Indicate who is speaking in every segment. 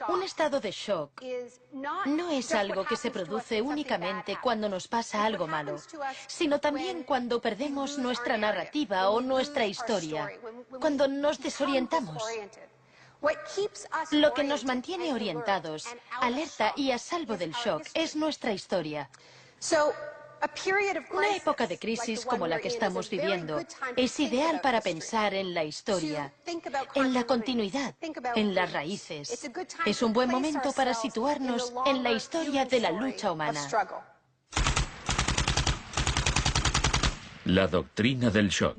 Speaker 1: Un estado de shock no es algo que se produce únicamente cuando nos pasa algo malo, sino también cuando perdemos nuestra narrativa o nuestra historia, cuando nos desorientamos. Lo que nos mantiene orientados, alerta y a salvo del shock es nuestra historia. Una época de crisis como la que estamos viviendo es ideal para pensar en la historia, en la continuidad, en las raíces. Es un buen momento para situarnos en la historia de la lucha humana.
Speaker 2: La doctrina del shock.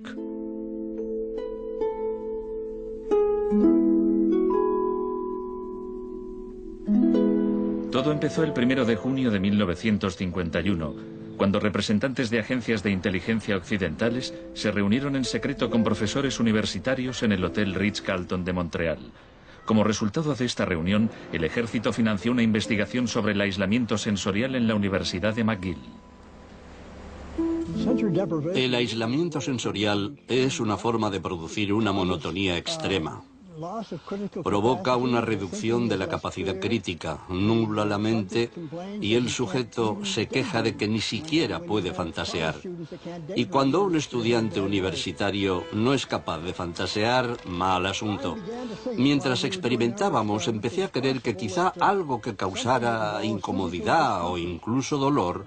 Speaker 2: Todo empezó el 1 de junio de 1951, cuando representantes de agencias de inteligencia occidentales se reunieron en secreto con profesores universitarios en el Hotel Ritz-Carlton de Montreal. Como resultado de esta reunión, el ejército financió una investigación sobre el aislamiento sensorial en la Universidad de McGill.
Speaker 3: El aislamiento sensorial es una forma de producir una monotonía extrema. Provoca una reducción de la capacidad crítica, nubla la mente y el sujeto se queja de que ni siquiera puede fantasear. Y cuando un estudiante universitario no es capaz de fantasear, mal asunto. Mientras experimentábamos, empecé a creer que quizá algo que causara incomodidad o incluso dolor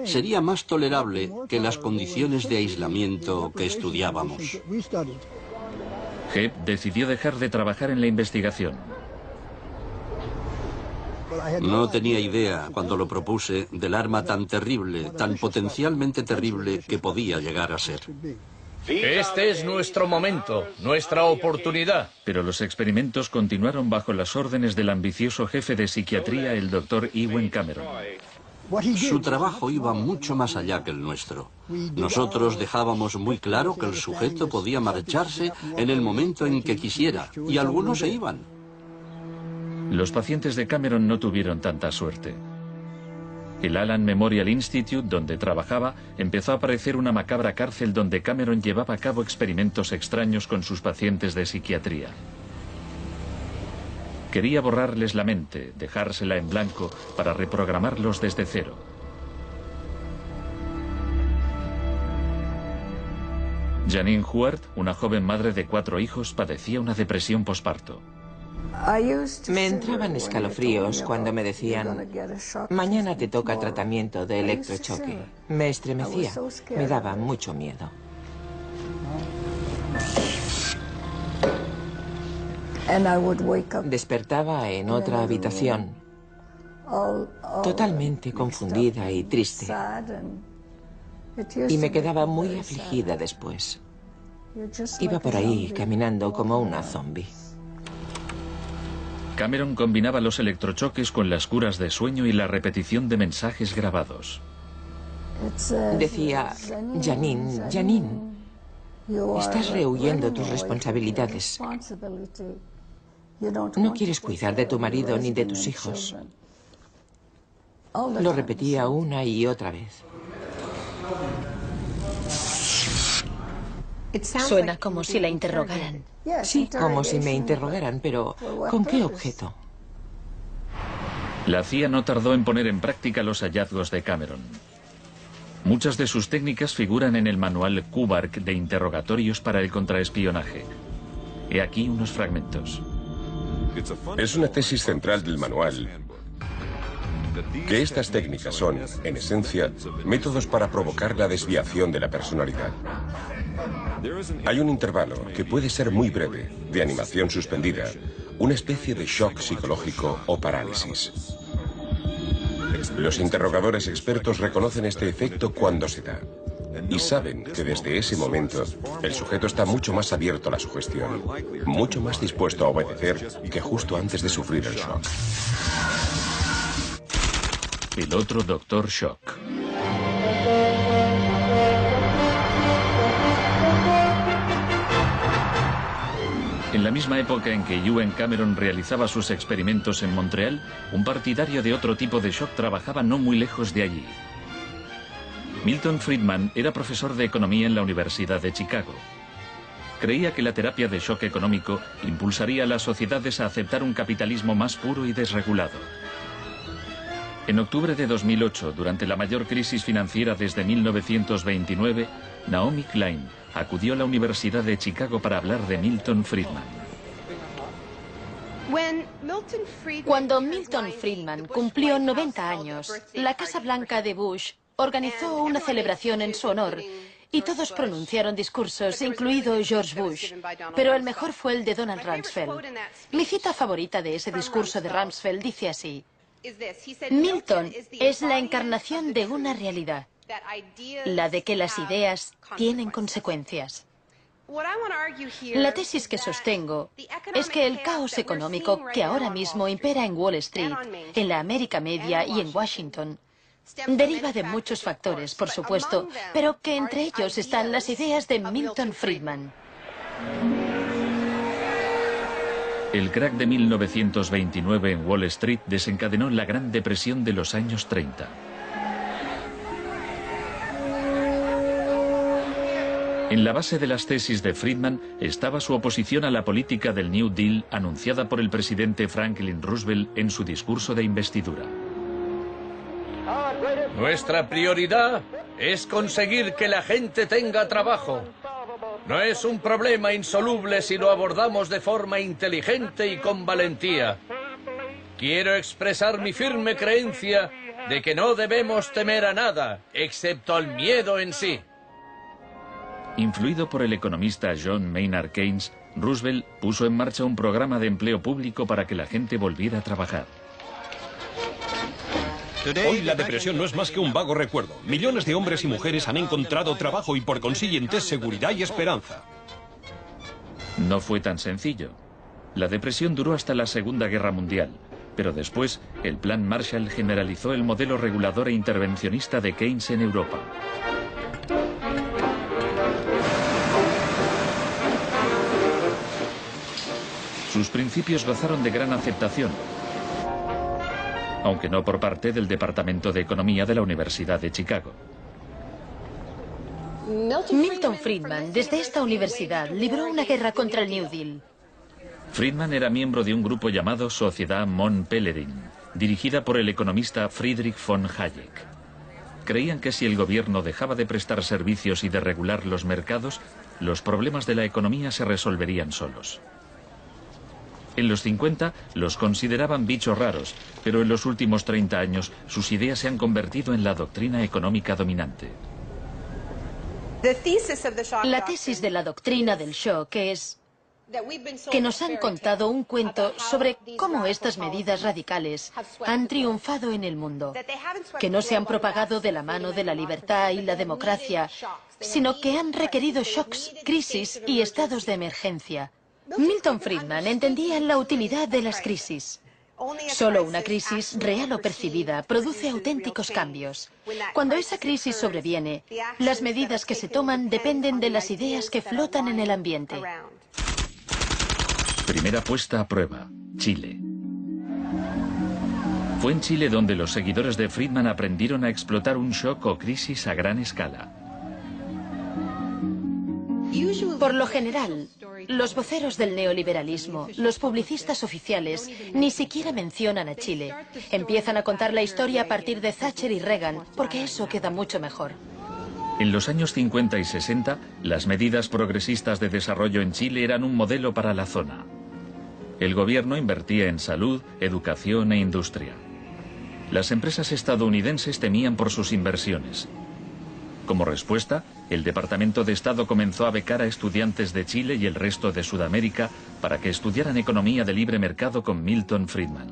Speaker 3: sería más tolerable que las condiciones de aislamiento que estudiábamos.
Speaker 2: Hebb decidió dejar de trabajar en la investigación.
Speaker 3: No tenía idea, cuando lo propuse, del arma tan terrible, tan potencialmente terrible que podía llegar a ser.
Speaker 4: Este es nuestro momento, nuestra oportunidad.
Speaker 2: Pero los experimentos continuaron bajo las órdenes del ambicioso jefe de psiquiatría, el Dr. Ewen Cameron.
Speaker 3: Su trabajo iba mucho más allá que el nuestro. Nosotros dejábamos muy claro que el sujeto podía marcharse en el momento en que quisiera, y algunos se iban.
Speaker 2: Los pacientes de Cameron no tuvieron tanta suerte. El Allen Memorial Institute, donde trabajaba, empezó a parecer una macabra cárcel donde Cameron llevaba a cabo experimentos extraños con sus pacientes de psiquiatría. Quería borrarles la mente, dejársela en blanco para reprogramarlos desde cero. Janine Huart, una joven madre de 4 hijos, padecía una depresión posparto.
Speaker 5: Me entraban escalofríos cuando me decían: mañana te toca tratamiento de electrochoque. Me estremecía, me daba mucho miedo. Despertaba en otra habitación, totalmente confundida y triste. Y me quedaba muy afligida después. Iba por ahí caminando como una zombie.
Speaker 2: Cameron combinaba los electrochoques con las curas de sueño y la repetición de mensajes grabados.
Speaker 5: Decía: Janine, Janine, estás rehuyendo tus responsabilidades. No quieres cuidar de tu marido ni de tus hijos. Lo repetía una y otra vez.
Speaker 1: Suena como si la interrogaran.
Speaker 5: Sí, como si me interrogaran, pero ¿con qué objeto?
Speaker 2: La CIA no tardó en poner en práctica los hallazgos de Cameron. Muchas de sus técnicas figuran en el manual Kubark de interrogatorios para el contraespionaje. He aquí unos fragmentos.
Speaker 6: Es una tesis central del manual que estas técnicas son, en esencia, métodos para provocar la desviación de la personalidad. Hay un intervalo, que puede ser muy breve, de animación suspendida, una especie de shock psicológico o parálisis. Los interrogadores expertos reconocen este efecto cuando se da. Y saben que desde ese momento el sujeto está mucho más abierto a la sugestión, mucho más dispuesto a obedecer que justo antes de sufrir el shock.
Speaker 2: El otro Dr. Shock. En la misma época en que Ewen Cameron realizaba sus experimentos en Montreal, un partidario de otro tipo de shock trabajaba no muy lejos de allí. Milton Friedman era profesor de economía en la Universidad de Chicago. Creía que la terapia de shock económico impulsaría a las sociedades a aceptar un capitalismo más puro y desregulado. En octubre de 2008, durante la mayor crisis financiera desde 1929, Naomi Klein acudió a la Universidad de Chicago para hablar de Milton Friedman.
Speaker 1: Cuando Milton Friedman cumplió 90 años, la Casa Blanca de Bush organizó una celebración en su honor y todos pronunciaron discursos, incluido George Bush, pero el mejor fue el de Donald Rumsfeld. Mi cita favorita de ese discurso de Rumsfeld dice así: Milton es la encarnación de una realidad, la de que las ideas tienen consecuencias. La tesis que sostengo es que el caos económico que ahora mismo impera en Wall Street, en la América Media y en Washington, deriva de muchos factores, por supuesto, pero que entre ellos están las ideas de Milton Friedman.
Speaker 2: El crack de 1929 en Wall Street desencadenó la Gran Depresión de los años 30. En la base de las tesis de Friedman estaba su oposición a la política del New Deal anunciada por el presidente Franklin Roosevelt en su discurso de investidura.
Speaker 4: Nuestra prioridad es conseguir que la gente tenga trabajo. No es un problema insoluble si lo abordamos de forma inteligente y con valentía. Quiero expresar mi firme creencia de que no debemos temer a nada, excepto al miedo en sí.
Speaker 2: Influido por el economista John Maynard Keynes, Roosevelt puso en marcha un programa de empleo público para que la gente volviera a trabajar.
Speaker 7: Hoy la depresión no es más que un vago recuerdo. Millones de hombres y mujeres han encontrado trabajo y por consiguiente seguridad y esperanza.
Speaker 2: No fue tan sencillo. La depresión duró hasta la Segunda Guerra Mundial, pero después el Plan Marshall generalizó el modelo regulador e intervencionista de Keynes en Europa. Sus principios gozaron de gran aceptación, aunque no por parte del Departamento de Economía de la Universidad de Chicago.
Speaker 1: Milton Friedman, desde esta universidad, libró una guerra contra el New Deal.
Speaker 2: Friedman era miembro de un grupo llamado Sociedad Mont Pelerin, dirigida por el economista Friedrich von Hayek. Creían que si el gobierno dejaba de prestar servicios y de regular los mercados, los problemas de la economía se resolverían solos. En los 50 los consideraban bichos raros, pero en los últimos 30 años sus ideas se han convertido en la doctrina económica dominante.
Speaker 1: La tesis de la doctrina del shock es que nos han contado un cuento sobre cómo estas medidas radicales han triunfado en el mundo, que no se han propagado de la mano de la libertad y la democracia, sino que han requerido shocks, crisis y estados de emergencia. Milton Friedman entendía la utilidad de las crisis. Solo una crisis, real o percibida, produce auténticos cambios. Cuando esa crisis sobreviene, las medidas que se toman dependen de las ideas que flotan en el ambiente.
Speaker 2: Primera puesta a prueba, Chile. Fue en Chile donde los seguidores de Friedman aprendieron a explotar un shock o crisis a gran escala.
Speaker 1: Por lo general, los voceros del neoliberalismo, los publicistas oficiales, ni siquiera mencionan a Chile. Empiezan a contar la historia a partir de Thatcher y Reagan, porque eso queda mucho mejor.
Speaker 2: En los años 50 y 60, las medidas progresistas de desarrollo en Chile eran un modelo para la zona. El gobierno invertía en salud, educación e industria. Las empresas estadounidenses temían por sus inversiones. Como respuesta, el Departamento de Estado comenzó a becar a estudiantes de Chile y el resto de Sudamérica para que estudiaran economía de libre mercado con Milton Friedman.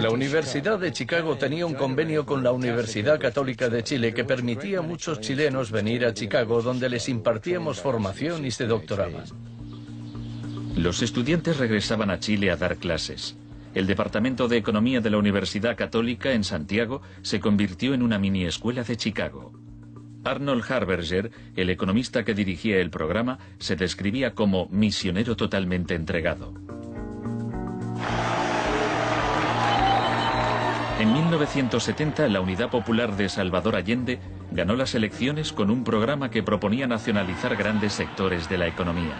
Speaker 4: La Universidad de Chicago tenía un convenio con la Universidad Católica de Chile que permitía a muchos chilenos venir a Chicago, donde les impartíamos formación y se doctoraban.
Speaker 2: Los estudiantes regresaban a Chile a dar clases. El Departamento de Economía de la Universidad Católica en Santiago se convirtió en una mini escuela de Chicago. Arnold Harberger, el economista que dirigía el programa, se describía como misionero totalmente entregado. En 1970, la Unidad Popular de Salvador Allende ganó las elecciones con un programa que proponía nacionalizar grandes sectores de la economía.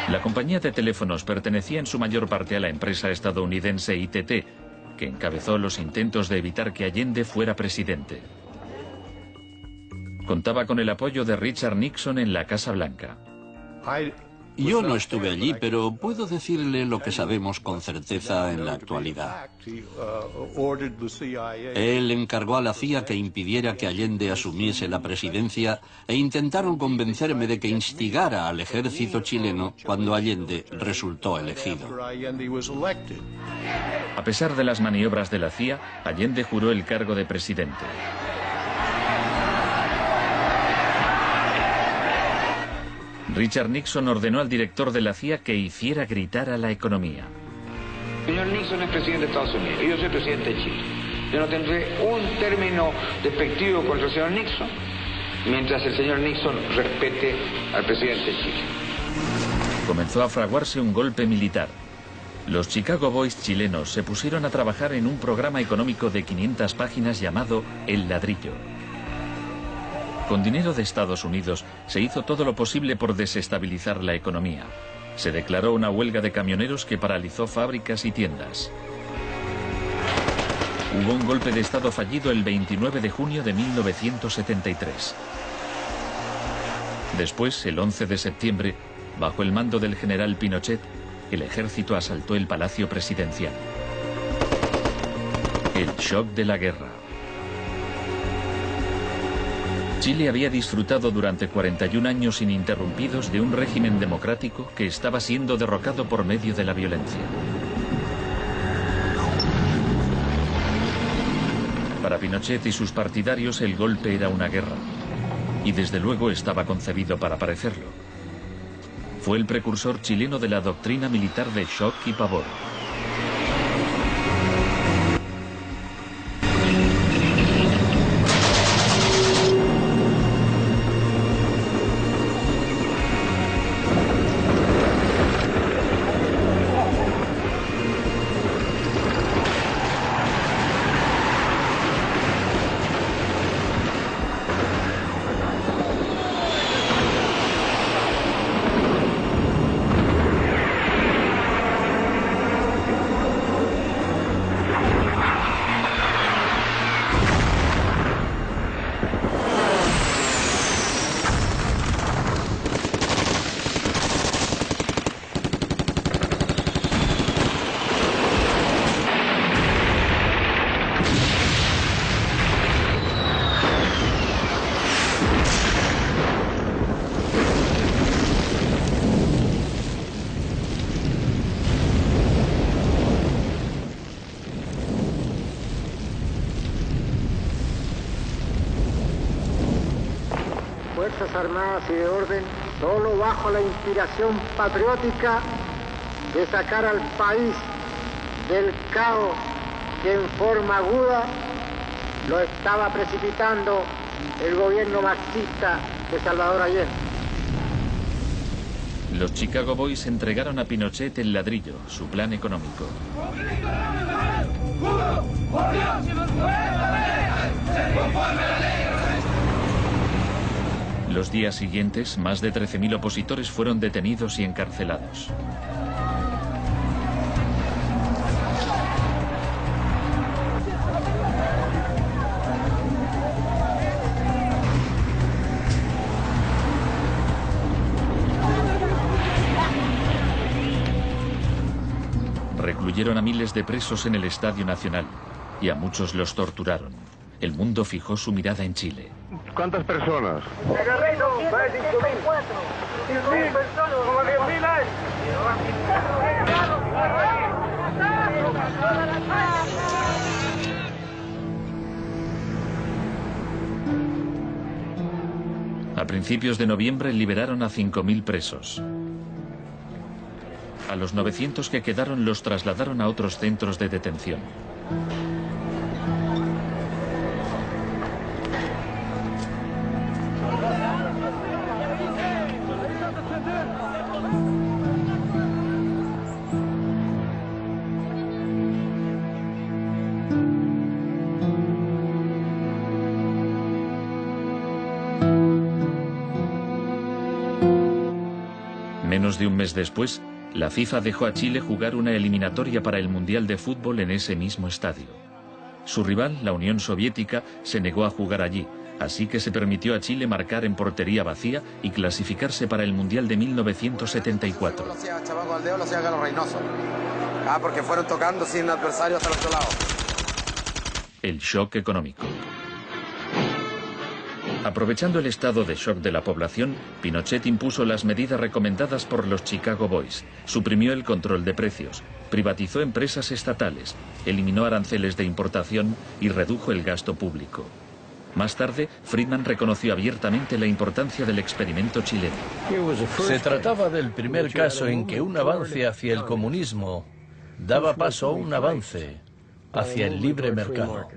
Speaker 2: La compañía de teléfonos pertenecía en su mayor parte a la empresa estadounidense ITT, que encabezó los intentos de evitar que Allende fuera presidente. Contaba con el apoyo de Richard Nixon en la Casa Blanca.
Speaker 3: Yo no estuve allí, pero puedo decirle lo que sabemos con certeza en la actualidad. Él encargó a la CIA que impidiera que Allende asumiese la presidencia e intentaron convencerme de que instigara al ejército chileno cuando Allende resultó elegido.
Speaker 2: A pesar de las maniobras de la CIA, Allende juró el cargo de presidente. Richard Nixon ordenó al director de la CIA que hiciera gritar a la economía.
Speaker 8: Señor Nixon es presidente de Estados Unidos y yo soy presidente de Chile. Yo no tendré un término despectivo contra el señor Nixon mientras el señor Nixon respete al presidente de Chile.
Speaker 2: Comenzó a fraguarse un golpe militar. Los Chicago Boys chilenos se pusieron a trabajar en un programa económico de 500 páginas llamado El Ladrillo. Con dinero de Estados Unidos se hizo todo lo posible por desestabilizar la economía. Se declaró una huelga de camioneros que paralizó fábricas y tiendas. Hubo un golpe de Estado fallido el 29 de junio de 1973. Después, el 11 de septiembre, bajo el mando del general Pinochet, el ejército asaltó el Palacio Presidencial. El shock de la guerra. Chile había disfrutado durante 41 años ininterrumpidos de un régimen democrático que estaba siendo derrocado por medio de la violencia. Para Pinochet y sus partidarios el golpe era una guerra, y desde luego estaba concebido para parecerlo. Fue el precursor chileno de la doctrina militar de shock y pavor.
Speaker 9: Fuerzas Armadas y de Orden, solo bajo la inspiración patriótica de sacar al país del caos que en forma aguda lo estaba precipitando el gobierno marxista de Salvador Allende.
Speaker 2: Los Chicago Boys entregaron a Pinochet el ladrillo, su plan económico. Los días siguientes, más de 13.000 opositores fueron detenidos y encarcelados. Recluyeron a miles de presos en el Estadio Nacional y a muchos los torturaron. El mundo fijó su mirada en Chile.
Speaker 10: ¿Cuántas personas?
Speaker 2: A principios de noviembre liberaron a 5.000 presos. A los 900 que quedaron los trasladaron a otros centros de detención. Menos de un mes después, la FIFA dejó a Chile jugar una eliminatoria para el Mundial de Fútbol en ese mismo estadio. Su rival, la Unión Soviética, se negó a jugar allí, así que se permitió a Chile marcar en portería vacía y clasificarse para el Mundial de 1974.
Speaker 10: Porque fueron tocando sin adversario hasta el otro lado.
Speaker 2: El shock económico. Aprovechando el estado de shock de la población, Pinochet impuso las medidas recomendadas por los Chicago Boys, suprimió el control de precios, privatizó empresas estatales, eliminó aranceles de importación y redujo el gasto público. Más tarde, Friedman reconoció abiertamente la importancia del experimento chileno.
Speaker 4: Se trataba del primer caso en que un avance hacia el comunismo daba paso a un avance hacia el libre mercado.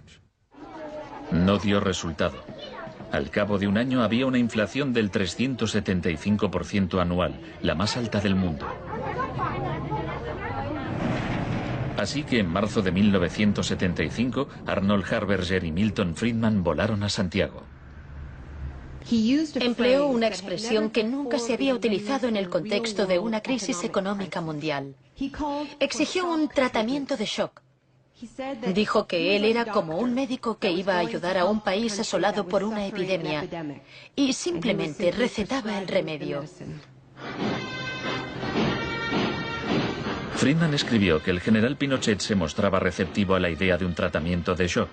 Speaker 2: No dio resultado. Al cabo de un año había una inflación del 375% anual, la más alta del mundo. Así que en marzo de 1975, Arnold Harberger y Milton Friedman volaron a Santiago.
Speaker 1: Empleó una expresión que nunca se había utilizado en el contexto de una crisis económica mundial. Exigió un tratamiento de shock. Dijo que él era como un médico que iba a ayudar a un país asolado por una epidemia y simplemente recetaba el remedio.
Speaker 2: Friedman escribió que el general Pinochet se mostraba receptivo a la idea de un tratamiento de shock,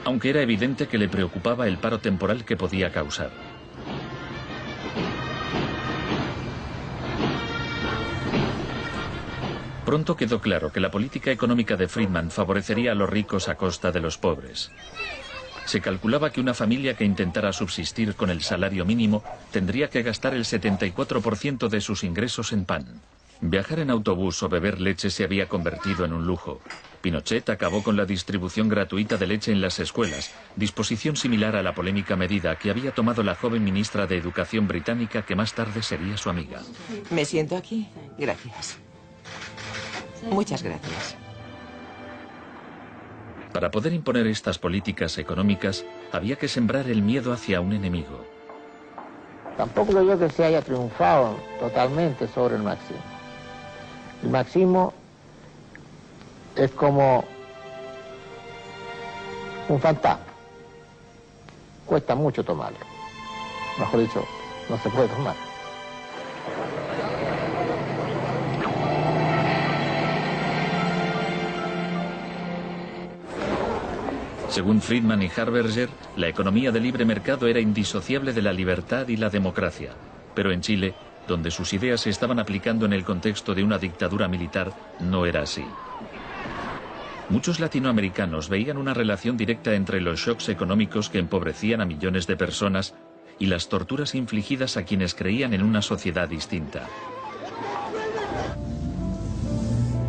Speaker 2: aunque era evidente que le preocupaba el paro temporal que podía causar. Pronto quedó claro que la política económica de Friedman favorecería a los ricos a costa de los pobres. Se calculaba que una familia que intentara subsistir con el salario mínimo tendría que gastar el 74% de sus ingresos en pan. Viajar en autobús o beber leche se había convertido en un lujo. Pinochet acabó con la distribución gratuita de leche en las escuelas, disposición similar a la polémica medida que había tomado la joven ministra de Educación británica que más tarde sería su amiga.
Speaker 5: ¿Me siento aquí? Gracias. Muchas gracias.
Speaker 2: Para poder imponer estas políticas económicas, había que sembrar el miedo hacia un enemigo.
Speaker 9: Tampoco creo que se haya triunfado totalmente sobre el marxismo. El marxismo es como un fantasma. Cuesta mucho tomarlo. Mejor dicho, no se puede tomar.
Speaker 2: Según Friedman y Harberger, la economía de libre mercado era indisociable de la libertad y la democracia. Pero en Chile, donde sus ideas se estaban aplicando en el contexto de una dictadura militar, no era así. Muchos latinoamericanos veían una relación directa entre los shocks económicos que empobrecían a millones de personas y las torturas infligidas a quienes creían en una sociedad distinta.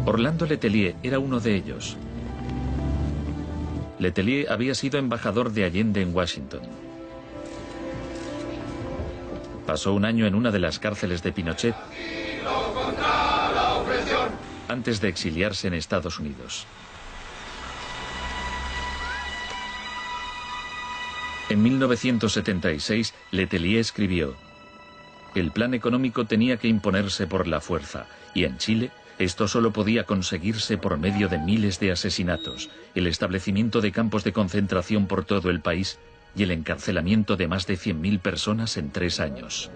Speaker 2: Orlando Letelier era uno de ellos. Letelier había sido embajador de Allende en Washington. Pasó un año en una de las cárceles de Pinochet antes de exiliarse en Estados Unidos. En 1976, Letelier escribió: el plan económico tenía que imponerse por la fuerza, y en Chile esto solo podía conseguirse por medio de miles de asesinatos, el establecimiento de campos de concentración por todo el país y el encarcelamiento de más de 100.000 personas en 3 años.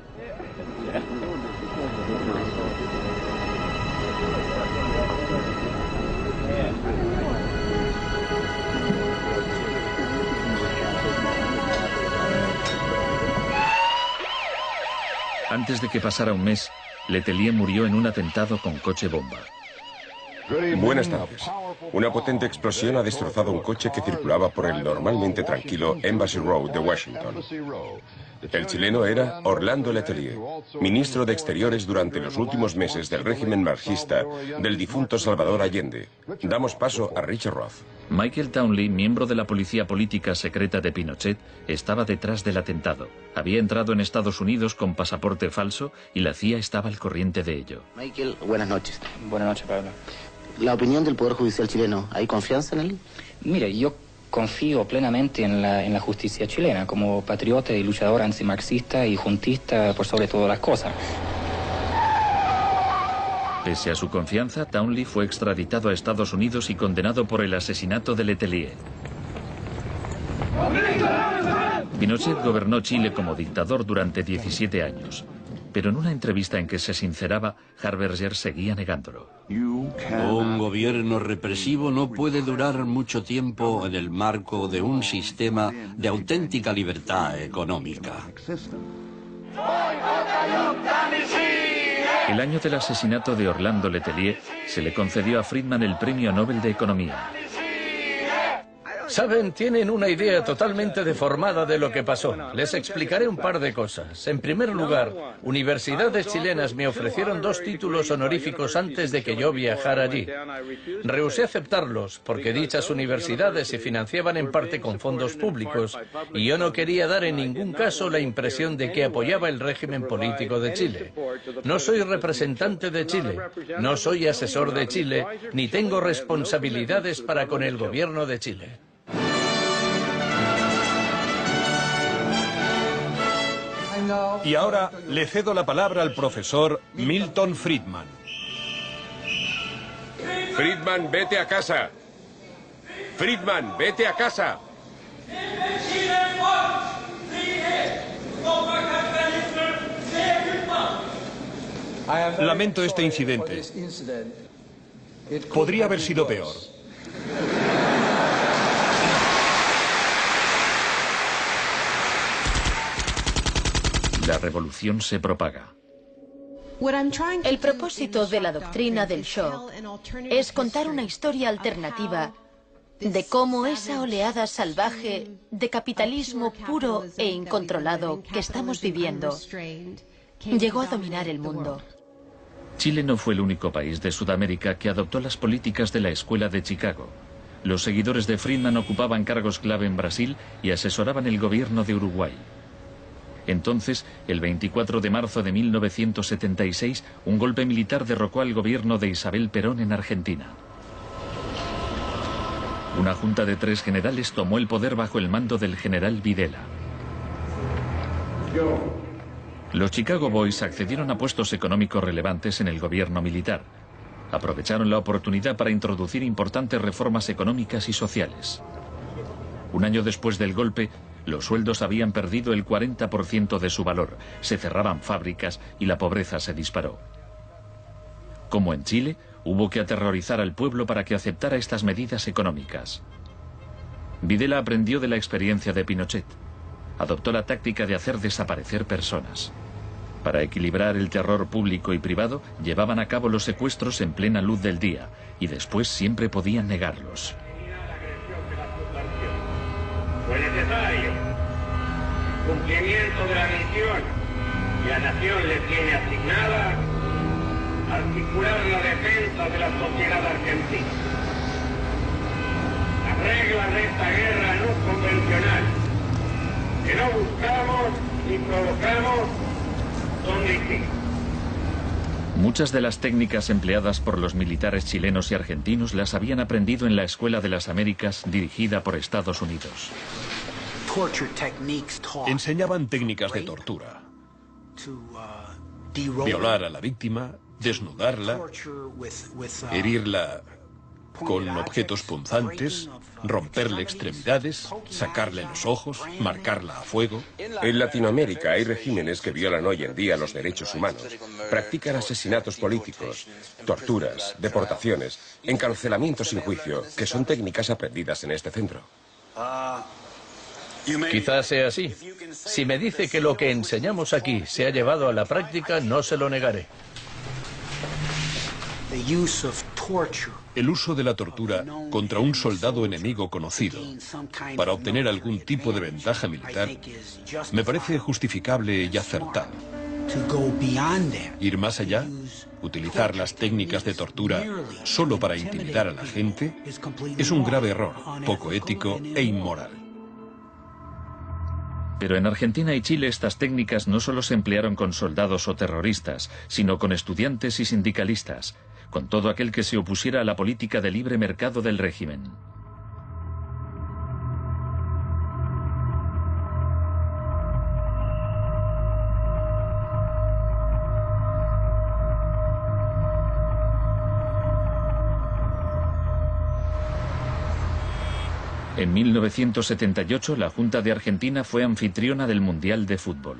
Speaker 2: Antes de que pasara un mes, Letelier murió en un atentado con coche bomba.
Speaker 6: Buenas tardes. Una potente explosión ha destrozado un coche que circulaba por el normalmente tranquilo Embassy Road de Washington. El chileno era Orlando Letelier, ministro de Exteriores durante los últimos meses del régimen marxista del difunto Salvador Allende. Damos paso a Richard Roth.
Speaker 2: Michael Townley, miembro de la policía política secreta de Pinochet, estaba detrás del atentado. Había entrado en Estados Unidos con pasaporte falso y la CIA estaba al corriente de ello.
Speaker 11: Michael, buenas noches.
Speaker 12: Buenas noches, Pablo.
Speaker 11: La opinión del Poder Judicial chileno, ¿hay confianza en él?
Speaker 12: Mire, yo
Speaker 11: confío plenamente en la justicia chilena, como patriota y luchador antimarxista y juntista por sobre todas las cosas.
Speaker 2: Pese a su confianza, Townley fue extraditado a Estados Unidos y condenado por el asesinato de Letelier. Pinochet gobernó Chile como dictador durante 17 años. Pero en una entrevista en que se sinceraba, Harberger seguía negándolo.
Speaker 3: Un gobierno represivo no puede durar mucho tiempo en el marco de un sistema de auténtica libertad económica.
Speaker 2: El año del asesinato de Orlando Letelier se le concedió a Friedman el Premio Nobel de Economía.
Speaker 4: Saben, tienen una idea totalmente deformada de lo que pasó. Les explicaré un par de cosas. En primer lugar, universidades chilenas me ofrecieron 2 títulos honoríficos antes de que yo viajara allí. Rehusé aceptarlos porque dichas universidades se financiaban en parte con fondos públicos y yo no quería dar en ningún caso la impresión de que apoyaba el régimen político de Chile. No soy representante de Chile, no soy asesor de Chile, ni tengo responsabilidades para con el gobierno de Chile.
Speaker 7: Y ahora le cedo la palabra al profesor Milton Friedman.
Speaker 6: Friedman, vete a casa. Friedman, vete a casa.
Speaker 7: Lamento este incidente. Podría haber sido peor.
Speaker 2: La revolución se propaga.
Speaker 1: El propósito de la doctrina del shock es contar una historia alternativa de cómo esa oleada salvaje de capitalismo puro e incontrolado que estamos viviendo llegó a dominar el mundo.
Speaker 2: Chile no fue el único país de Sudamérica que adoptó las políticas de la Escuela de Chicago. Los seguidores de Friedman ocupaban cargos clave en Brasil y asesoraban el gobierno de Uruguay. Entonces, el 24 de marzo de 1976, un golpe militar derrocó al gobierno de Isabel Perón en Argentina. Una junta de 3 generales tomó el poder bajo el mando del general Videla. Los Chicago Boys accedieron a puestos económicos relevantes en el gobierno militar. Aprovecharon la oportunidad para introducir importantes reformas económicas y sociales. Un año después del golpe, los sueldos habían perdido el 40% de su valor, se cerraban fábricas y la pobreza se disparó. Como en Chile, hubo que aterrorizar al pueblo para que aceptara estas medidas económicas. Videla aprendió de la experiencia de Pinochet. Adoptó la táctica de hacer desaparecer personas. Para equilibrar el terror público y privado, llevaban a cabo los secuestros en plena luz del día y después siempre podían negarlos.
Speaker 12: Fue necesario cumplimiento de la misión que la nación le tiene asignada, articular la defensa de la sociedad argentina. Las reglas de esta guerra no convencional, que no buscamos ni provocamos, son distintas.
Speaker 2: Muchas de las técnicas empleadas por los militares chilenos y argentinos las habían aprendido en la Escuela de las Américas dirigida por Estados Unidos.
Speaker 7: Enseñaban técnicas de tortura. Violar a la víctima, desnudarla, herirla con objetos punzantes, romperle extremidades, sacarle los ojos, marcarla a fuego.
Speaker 6: En Latinoamérica hay regímenes que violan hoy en día los derechos humanos. Practican asesinatos políticos, torturas, deportaciones, encarcelamientos sin juicio, que son técnicas aprendidas en este centro.
Speaker 4: Quizás sea así. Si me dice que lo que enseñamos aquí se ha llevado a la práctica, no se lo negaré.
Speaker 7: El uso de la tortura contra un soldado enemigo conocido para obtener algún tipo de ventaja militar me parece justificable y acertado. Ir más allá, utilizar las técnicas de tortura solo para intimidar a la gente, es un grave error, poco ético e inmoral.
Speaker 2: Pero en Argentina y Chile estas técnicas no solo se emplearon con soldados o terroristas, sino con estudiantes y sindicalistas, con todo aquel que se opusiera a la política de libre mercado del régimen. En 1978, la Junta de Argentina fue anfitriona del Mundial de Fútbol.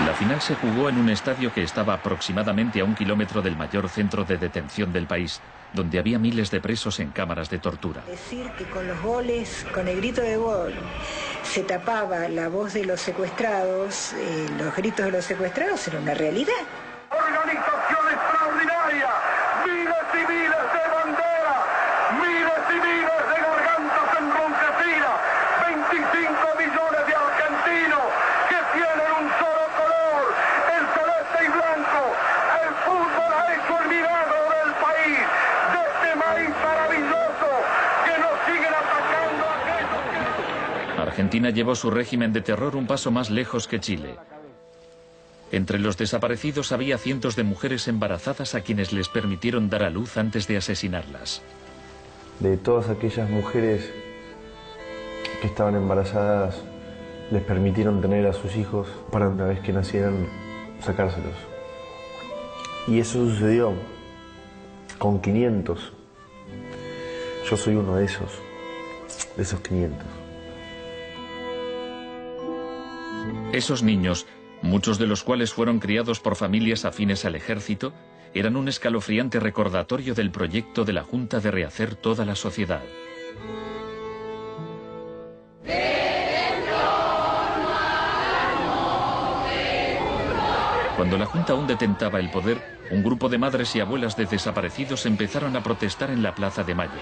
Speaker 2: La final se jugó en un estadio que estaba aproximadamente a 1 kilómetro del mayor centro de detención del país, donde había miles de presos en cámaras de tortura.
Speaker 13: Decir que con los goles, con el grito de gol, se tapaba la voz de los secuestrados, los gritos de los secuestrados era una realidad.
Speaker 12: Organización extraordinaria, miles y miles de banderas, miles y miles de gargantas enronquecidas, 25 millones de argentinos que tienen un solo color, el celeste y blanco. El fútbol ha hecho el milagro del país, de este maíz maravilloso que nos siguen atacando a aquellos que...
Speaker 2: Argentina llevó su régimen de terror un paso más lejos que Chile. Entre los desaparecidos había cientos de mujeres embarazadas a quienes les permitieron dar a luz antes de asesinarlas.
Speaker 14: De todas aquellas mujeres que estaban embarazadas, les permitieron tener a sus hijos para una vez que nacieran, sacárselos. Y eso sucedió con 500. Yo soy uno de esos 500.
Speaker 2: Esos niños, muchos de los cuales fueron criados por familias afines al ejército, eran un escalofriante recordatorio del proyecto de la Junta de rehacer toda la sociedad. Cuando la Junta aún detentaba el poder, un grupo de madres y abuelas de desaparecidos empezaron a protestar en la Plaza de Mayo.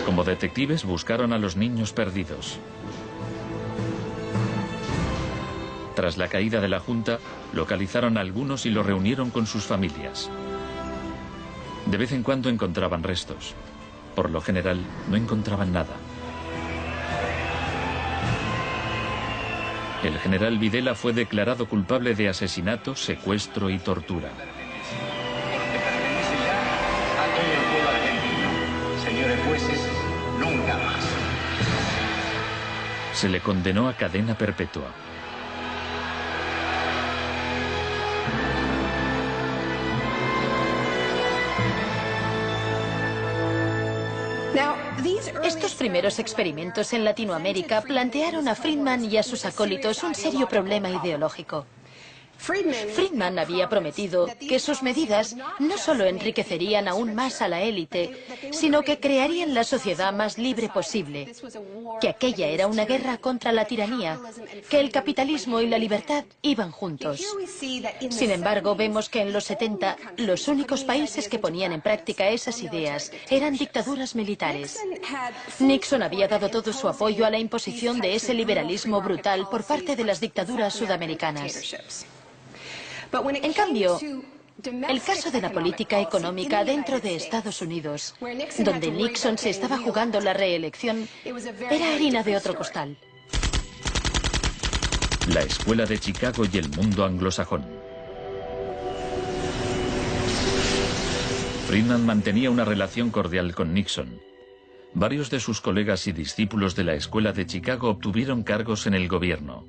Speaker 2: Como detectives buscaron a los niños perdidos. Tras la caída de la Junta, localizaron a algunos y los reunieron con sus familias. De vez en cuando encontraban restos. Por lo general, no encontraban nada. El general Videla fue declarado culpable de asesinato, secuestro y tortura.
Speaker 15: Señores jueces, nunca más.
Speaker 2: Se le condenó a cadena perpetua.
Speaker 1: Estos primeros experimentos en Latinoamérica plantearon a Friedman y a sus acólitos un serio problema ideológico. Friedman había prometido que sus medidas no solo enriquecerían aún más a la élite, sino que crearían la sociedad más libre posible, que aquella era una guerra contra la tiranía, que el capitalismo y la libertad iban juntos. Sin embargo, vemos que en los 70 los únicos países que ponían en práctica esas ideas eran dictaduras militares. Nixon había dado todo su apoyo a la imposición de ese liberalismo brutal por parte de las dictaduras sudamericanas. En cambio, el caso de la política económica dentro de Estados Unidos, donde Nixon se estaba jugando la reelección, era harina de otro costal.
Speaker 2: La escuela de Chicago y el mundo anglosajón. Friedman mantenía una relación cordial con Nixon. Varios de sus colegas y discípulos de la escuela de Chicago obtuvieron cargos en el gobierno.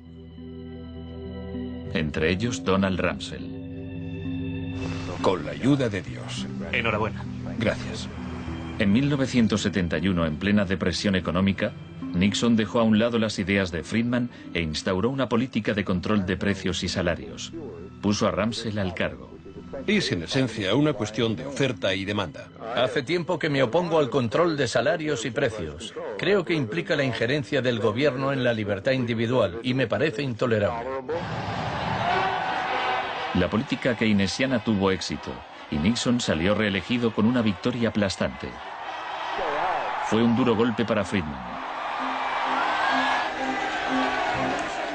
Speaker 2: Entre ellos Donald Rumsfeld.
Speaker 7: Con la ayuda de Dios.
Speaker 16: Enhorabuena.
Speaker 7: Gracias.
Speaker 2: En 1971, en plena depresión económica, Nixon dejó a un lado las ideas de Friedman e instauró una política de control de precios y salarios. Puso a Rumsfeld al cargo.
Speaker 7: Es en esencia una cuestión de oferta y demanda.
Speaker 4: Hace tiempo que me opongo al control de salarios y precios. Creo que implica la injerencia del gobierno en la libertad individual y me parece intolerable.
Speaker 2: La política keynesiana tuvo éxito y Nixon salió reelegido con una victoria aplastante. Fue un duro golpe para Friedman.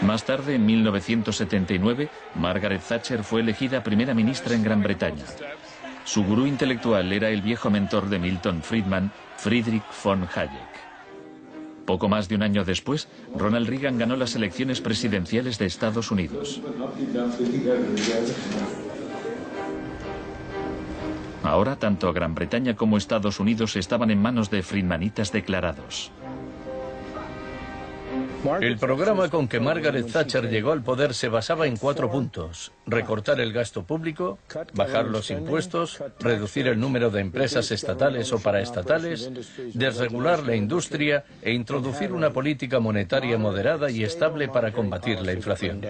Speaker 2: Más tarde, en 1979, Margaret Thatcher fue elegida primera ministra en Gran Bretaña. Su gurú intelectual era el viejo mentor de Milton Friedman, Friedrich von Hayek. Poco más de un año después, Ronald Reagan ganó las elecciones presidenciales de Estados Unidos. Ahora, tanto Gran Bretaña como Estados Unidos estaban en manos de friedmanitas declarados.
Speaker 4: El programa con que Margaret Thatcher llegó al poder se basaba en 4 puntos: recortar el gasto público, bajar los impuestos, reducir el número de empresas estatales o paraestatales, desregular la industria e introducir una política monetaria moderada y estable para combatir la inflación.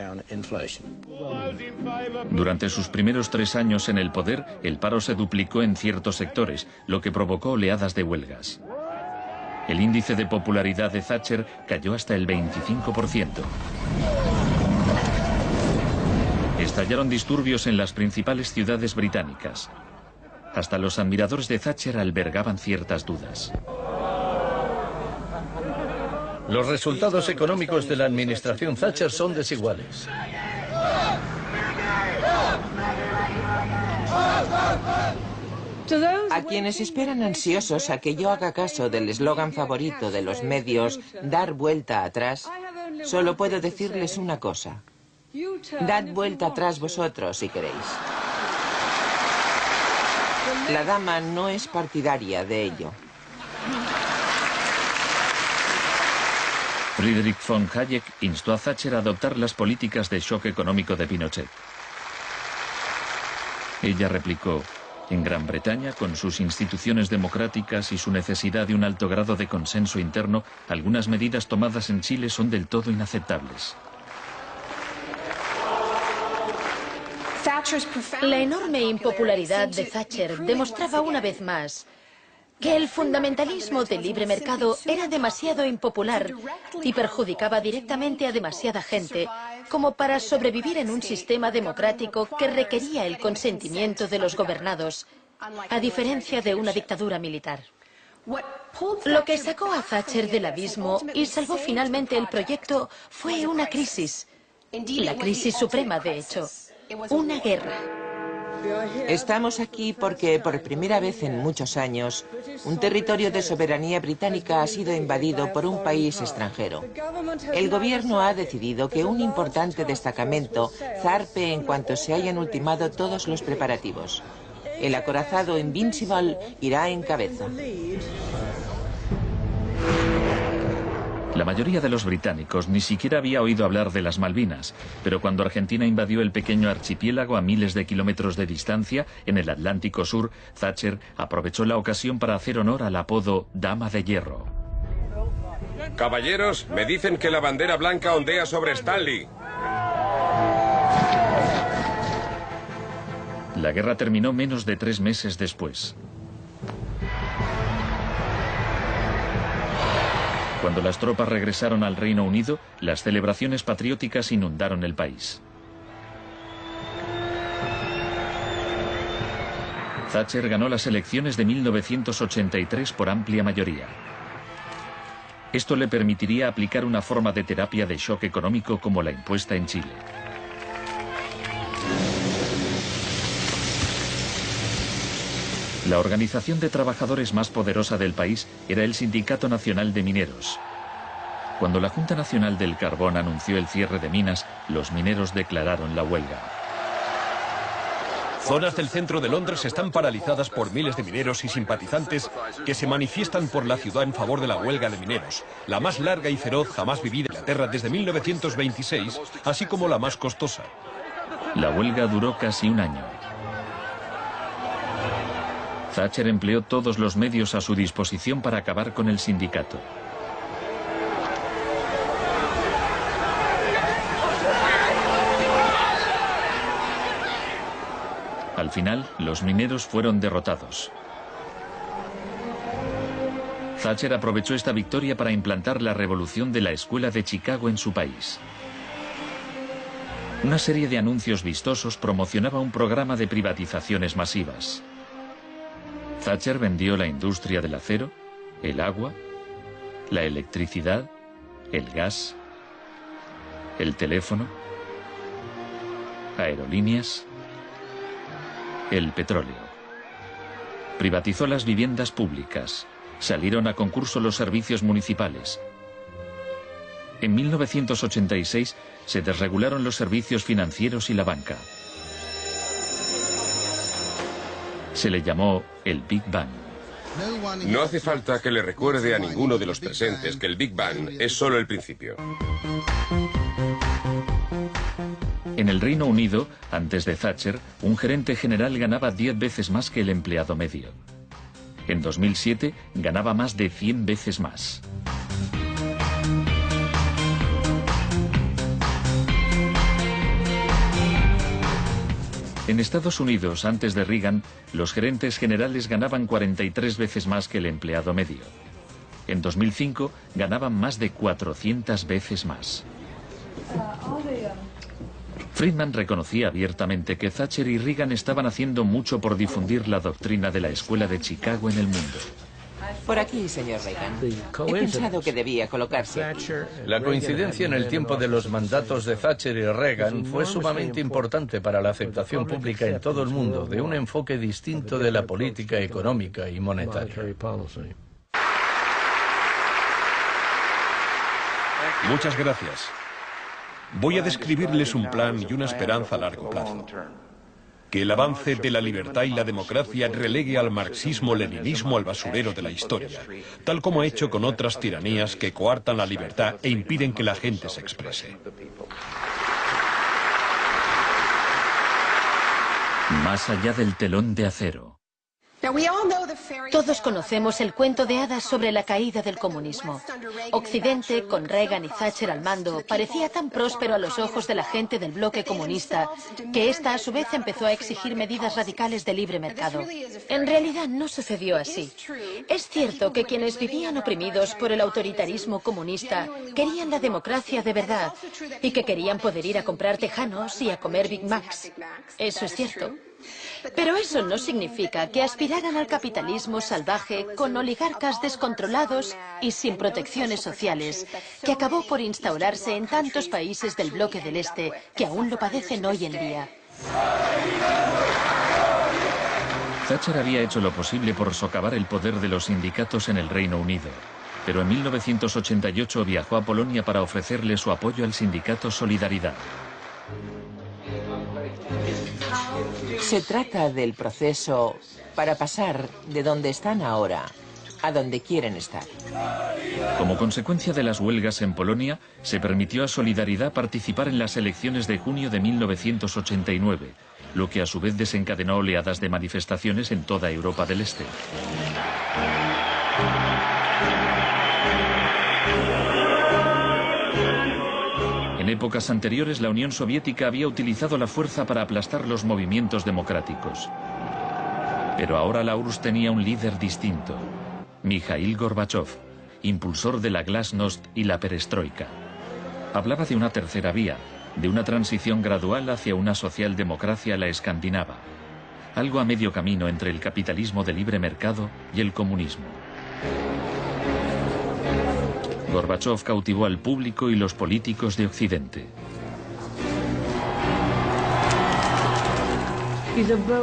Speaker 2: Durante sus primeros 3 años en el poder, el paro se duplicó en ciertos sectores, lo que provocó oleadas de huelgas. El índice de popularidad de Thatcher cayó hasta el 25%. Estallaron disturbios en las principales ciudades británicas. Hasta los admiradores de Thatcher albergaban ciertas dudas.
Speaker 4: Los resultados económicos de la administración Thatcher son desiguales.
Speaker 5: A quienes esperan ansiosos a que yo haga caso del eslogan favorito de los medios, dar vuelta atrás, solo puedo decirles una cosa: dad vuelta atrás vosotros si queréis. La dama no es partidaria de ello.
Speaker 2: Friedrich von Hayek instó a Thatcher a adoptar las políticas de shock económico de Pinochet. Ella replicó: en Gran Bretaña, con sus instituciones democráticas y su necesidad de un alto grado de consenso interno, algunas medidas tomadas en Chile son del todo inaceptables.
Speaker 1: La enorme impopularidad de Thatcher demostraba una vez más que el fundamentalismo del libre mercado era demasiado impopular y perjudicaba directamente a demasiada gente como para sobrevivir en un sistema democrático que requería el consentimiento de los gobernados, a diferencia de una dictadura militar. Lo que sacó a Thatcher del abismo y salvó finalmente el proyecto fue una crisis, la crisis suprema, de hecho, una guerra.
Speaker 5: Estamos aquí porque, por primera vez en muchos años, un territorio de soberanía británica ha sido invadido por un país extranjero. El gobierno ha decidido que un importante destacamento zarpe en cuanto se hayan ultimado todos los preparativos. El acorazado Invincible irá en cabeza.
Speaker 2: La mayoría de los británicos ni siquiera había oído hablar de las Malvinas, pero cuando Argentina invadió el pequeño archipiélago a miles de kilómetros de distancia, en el Atlántico Sur, Thatcher aprovechó la ocasión para hacer honor al apodo Dama de Hierro.
Speaker 6: Caballeros, me dicen que la bandera blanca ondea sobre Stanley.
Speaker 2: La guerra terminó menos de 3 meses después. Cuando las tropas regresaron al Reino Unido, las celebraciones patrióticas inundaron el país. Thatcher ganó las elecciones de 1983 por amplia mayoría. Esto le permitiría aplicar una forma de terapia de shock económico como la impuesta en Chile. La organización de trabajadores más poderosa del país era el Sindicato Nacional de Mineros. Cuando la Junta Nacional del Carbón anunció el cierre de minas, los mineros declararon la huelga.
Speaker 7: Zonas del centro de Londres están paralizadas por miles de mineros y simpatizantes que se manifiestan por la ciudad en favor de la huelga de mineros, la más larga y feroz jamás vivida en Inglaterra desde 1926, así como la más costosa.
Speaker 2: La huelga duró casi un año. Thatcher empleó todos los medios a su disposición para acabar con el sindicato. Al final, los mineros fueron derrotados. Thatcher aprovechó esta victoria para implantar la revolución de la Escuela de Chicago en su país. Una serie de anuncios vistosos promocionaba un programa de privatizaciones masivas. Thatcher vendió la industria del acero, el agua, la electricidad, el gas, el teléfono, aerolíneas, el petróleo. Privatizó las viviendas públicas. Salieron a concurso los servicios municipales. En 1986 se desregularon los servicios financieros y la banca. Se le llamó el Big Bang.
Speaker 6: No hace falta que le recuerde a ninguno de los presentes que el Big Bang es solo el principio.
Speaker 2: En el Reino Unido, antes de Thatcher, un gerente general ganaba 10 veces más que el empleado medio. En 2007 ganaba más de 100 veces más. En Estados Unidos, antes de Reagan, los gerentes generales ganaban 43 veces más que el empleado medio. En 2005 ganaban más de 400 veces más. Friedman reconocía abiertamente que Thatcher y Reagan estaban haciendo mucho por difundir la doctrina de la Escuela de Chicago en el mundo.
Speaker 5: Por aquí, señor Reagan. He pensado que debía colocarse aquí.
Speaker 4: La coincidencia en el tiempo de los mandatos de Thatcher y Reagan fue sumamente importante para la aceptación pública en todo el mundo de un enfoque distinto de la política económica y monetaria.
Speaker 7: Muchas gracias. Voy a describirles un plan y una esperanza a largo plazo. Que el avance de la libertad y la democracia relegue al marxismo-leninismo al basurero de la historia, tal como ha hecho con otras tiranías que coartan la libertad e impiden que la gente se exprese.
Speaker 2: Más allá del telón de acero.
Speaker 1: Todos conocemos el cuento de hadas sobre la caída del comunismo. Occidente, con Reagan y Thatcher al mando, parecía tan próspero a los ojos de la gente del bloque comunista que ésta a su vez empezó a exigir medidas radicales de libre mercado. En realidad no sucedió así. Es cierto que quienes vivían oprimidos por el autoritarismo comunista querían la democracia de verdad y que querían poder ir a comprar tejanos y a comer Big Macs. Eso es cierto. Pero eso no significa que aspiraran al capitalismo salvaje con oligarcas descontrolados y sin protecciones sociales, que acabó por instaurarse en tantos países del bloque del Este que aún lo padecen hoy en día.
Speaker 2: Thatcher había hecho lo posible por socavar el poder de los sindicatos en el Reino Unido, pero en 1988 viajó a Polonia para ofrecerle su apoyo al sindicato Solidaridad.
Speaker 5: Se trata del proceso para pasar de donde están ahora a donde quieren estar.
Speaker 2: Como consecuencia de las huelgas en Polonia, se permitió a Solidaridad participar en las elecciones de junio de 1989, lo que a su vez desencadenó oleadas de manifestaciones en toda Europa del Este. En épocas anteriores, la Unión Soviética había utilizado la fuerza para aplastar los movimientos democráticos. Pero ahora la URSS tenía un líder distinto, Mikhail Gorbachov, impulsor de la Glasnost y la Perestroika. Hablaba de una tercera vía, de una transición gradual hacia una socialdemocracia a la escandinava, algo a medio camino entre el capitalismo de libre mercado y el comunismo. Gorbachov cautivó al público y los políticos de Occidente.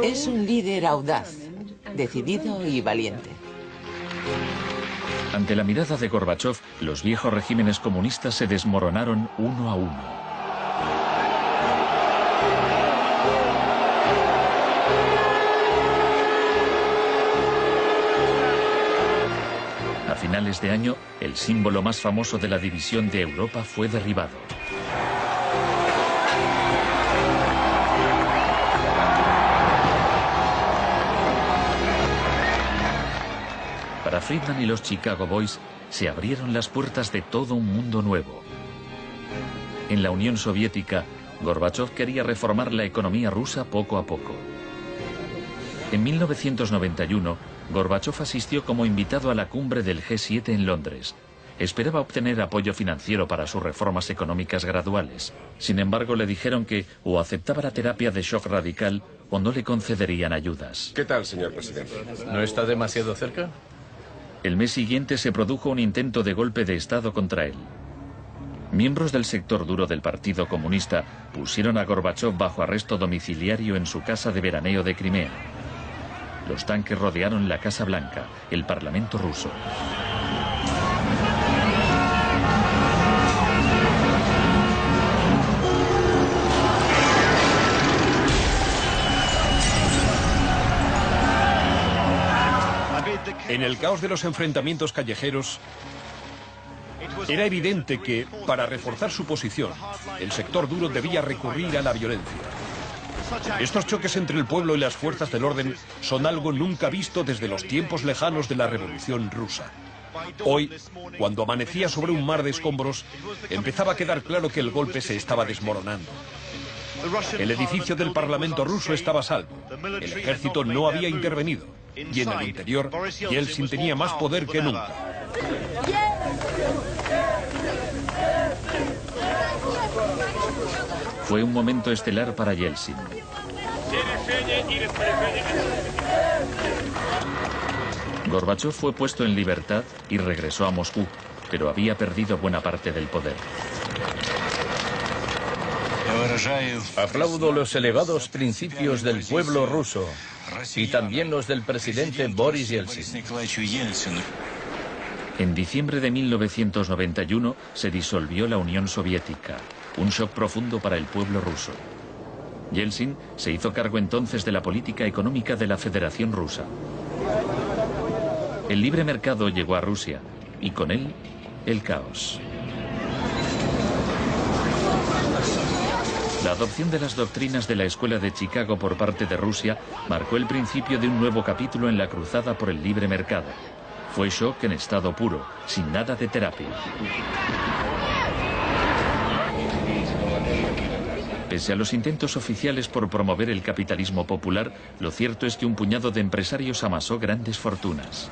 Speaker 5: Es un líder audaz, decidido y valiente.
Speaker 2: Ante la mirada de Gorbachov, los viejos regímenes comunistas se desmoronaron uno a uno. A finales de año, el símbolo más famoso de la división de Europa fue derribado. Para Friedman y los Chicago Boys, se abrieron las puertas de todo un mundo nuevo. En la Unión Soviética, Gorbachov quería reformar la economía rusa poco a poco. En 1991, Gorbachov asistió como invitado a la cumbre del G7 en Londres. Esperaba obtener apoyo financiero para sus reformas económicas graduales. Sin embargo, le dijeron que o aceptaba la terapia de shock radical o no le concederían ayudas.
Speaker 6: ¿Qué tal, señor presidente?
Speaker 4: ¿No está demasiado cerca?
Speaker 2: El mes siguiente se produjo un intento de golpe de Estado contra él. Miembros del sector duro del Partido Comunista pusieron a Gorbachov bajo arresto domiciliario en su casa de veraneo de Crimea. Los tanques rodearon la Casa Blanca, el Parlamento ruso.
Speaker 7: En el caos de los enfrentamientos callejeros, era evidente que, para reforzar su posición, el sector duro debía recurrir a la violencia. Estos choques entre el pueblo y las fuerzas del orden son algo nunca visto desde los tiempos lejanos de la Revolución Rusa. Hoy, cuando amanecía sobre un mar de escombros, empezaba a quedar claro que el golpe se estaba desmoronando. El edificio del Parlamento ruso estaba a salvo. El ejército no había intervenido. Y en el interior, Yeltsin tenía más poder que nunca.
Speaker 2: Fue un momento estelar para Yeltsin. Gorbachov fue puesto en libertad y regresó a Moscú, pero había perdido buena parte del poder.
Speaker 4: Aplaudo los elevados principios del pueblo ruso y también los del presidente Boris Yeltsin.
Speaker 2: En diciembre de 1991 se disolvió la Unión Soviética, un shock profundo para el pueblo ruso. Yeltsin se hizo cargo entonces de la política económica de la Federación Rusa. El libre mercado llegó a Rusia y con él el caos. La adopción de las doctrinas de la Escuela de Chicago por parte de Rusia marcó el principio de un nuevo capítulo en la cruzada por el libre mercado. Fue shock en estado puro, sin nada de terapia. Pese a los intentos oficiales por promover el capitalismo popular, lo cierto es que un puñado de empresarios amasó grandes fortunas.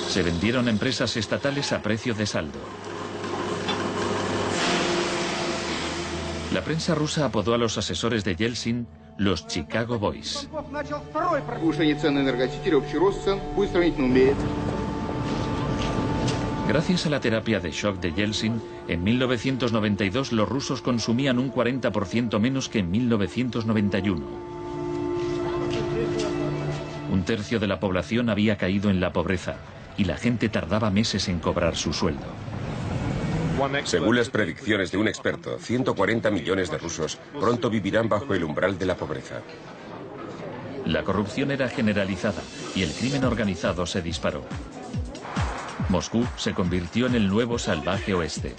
Speaker 2: Se vendieron empresas estatales a precio de saldo. La prensa rusa apodó a los asesores de Yeltsin los Chicago Boys. Gracias a la terapia de shock de Yeltsin, en 1992 los rusos consumían un 40% menos que en 1991. Un tercio de la población había caído en la pobreza y la gente tardaba meses en cobrar su sueldo.
Speaker 6: Según las predicciones de un experto, 140 millones de rusos pronto vivirán bajo el umbral de la pobreza.
Speaker 2: La corrupción era generalizada y el crimen organizado se disparó. Moscú se convirtió en el nuevo salvaje oeste.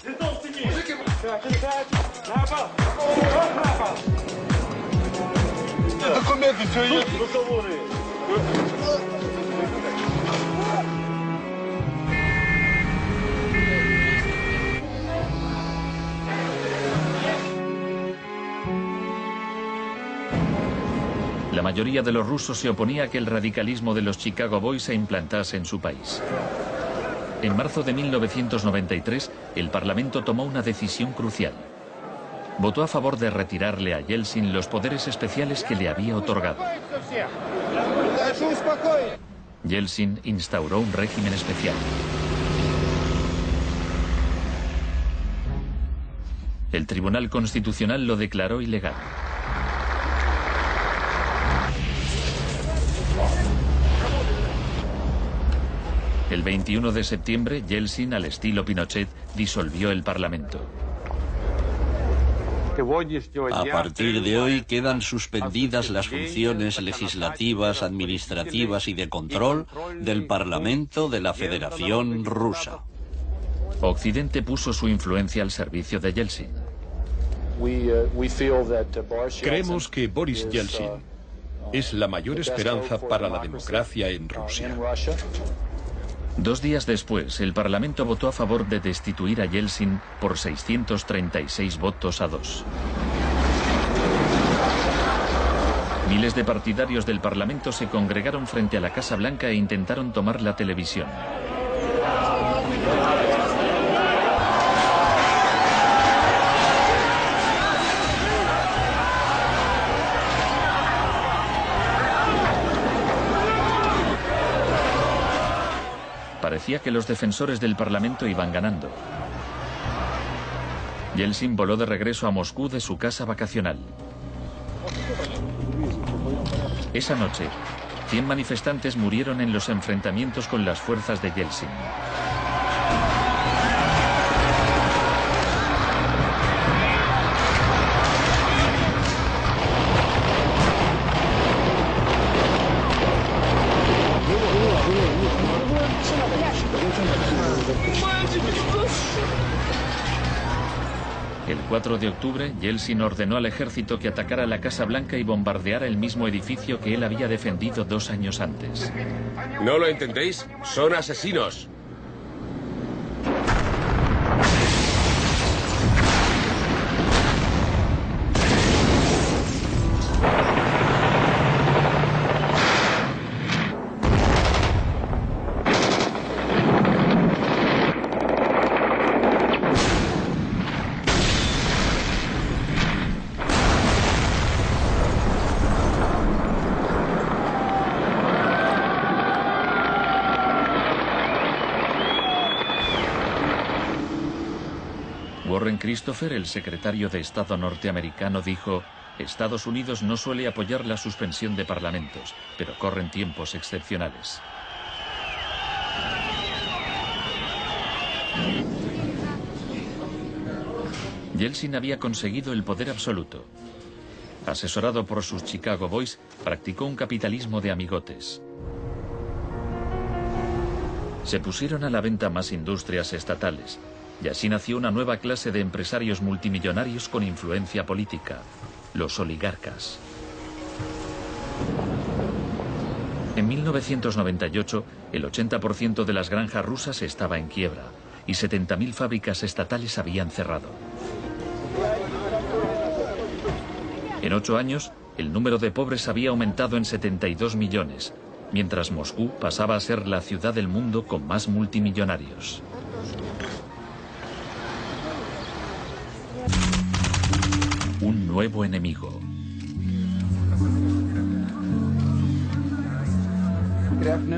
Speaker 2: La mayoría de los rusos se oponía a que el radicalismo de los Chicago Boys se implantase en su país. En marzo de 1993, el Parlamento tomó una decisión crucial. Votó a favor de retirarle a Yeltsin los poderes especiales que le había otorgado. Yeltsin instauró un régimen especial. El Tribunal Constitucional lo declaró ilegal. El 21 de septiembre, Yeltsin, al estilo Pinochet, disolvió el Parlamento.
Speaker 3: A partir de hoy quedan suspendidas las funciones legislativas, administrativas y de control del Parlamento de la Federación Rusa.
Speaker 2: Occidente puso su influencia al servicio de Yeltsin.
Speaker 7: Creemos que Boris Yeltsin es la mayor esperanza para la democracia en Rusia.
Speaker 2: 2 días después, el Parlamento votó a favor de destituir a Yeltsin por 636 votos a 2. Miles de partidarios del Parlamento se congregaron frente a la Casa Blanca e intentaron tomar la televisión. Parecía que los defensores del Parlamento iban ganando. Yeltsin voló de regreso a Moscú de su casa vacacional. Esa noche, 100 manifestantes murieron en los enfrentamientos con las fuerzas de Yeltsin. El 4 de octubre, Yeltsin ordenó al ejército que atacara la Casa Blanca y bombardeara el mismo edificio que él había defendido 2 años antes.
Speaker 6: ¿No lo entendéis? Son asesinos.
Speaker 2: Warren Christopher, el secretario de Estado norteamericano, dijo: Estados Unidos no suele apoyar la suspensión de parlamentos, pero corren tiempos excepcionales. Yeltsin había conseguido el poder absoluto. Asesorado por sus Chicago Boys, practicó un capitalismo de amigotes. Se pusieron a la venta más industrias estatales, y así nació una nueva clase de empresarios multimillonarios con influencia política, los oligarcas. En 1998, el 80% de las granjas rusas estaba en quiebra y 70.000 fábricas estatales habían cerrado. En 8 años, el número de pobres había aumentado en 72 millones, mientras Moscú pasaba a ser la ciudad del mundo con más multimillonarios. Un nuevo enemigo.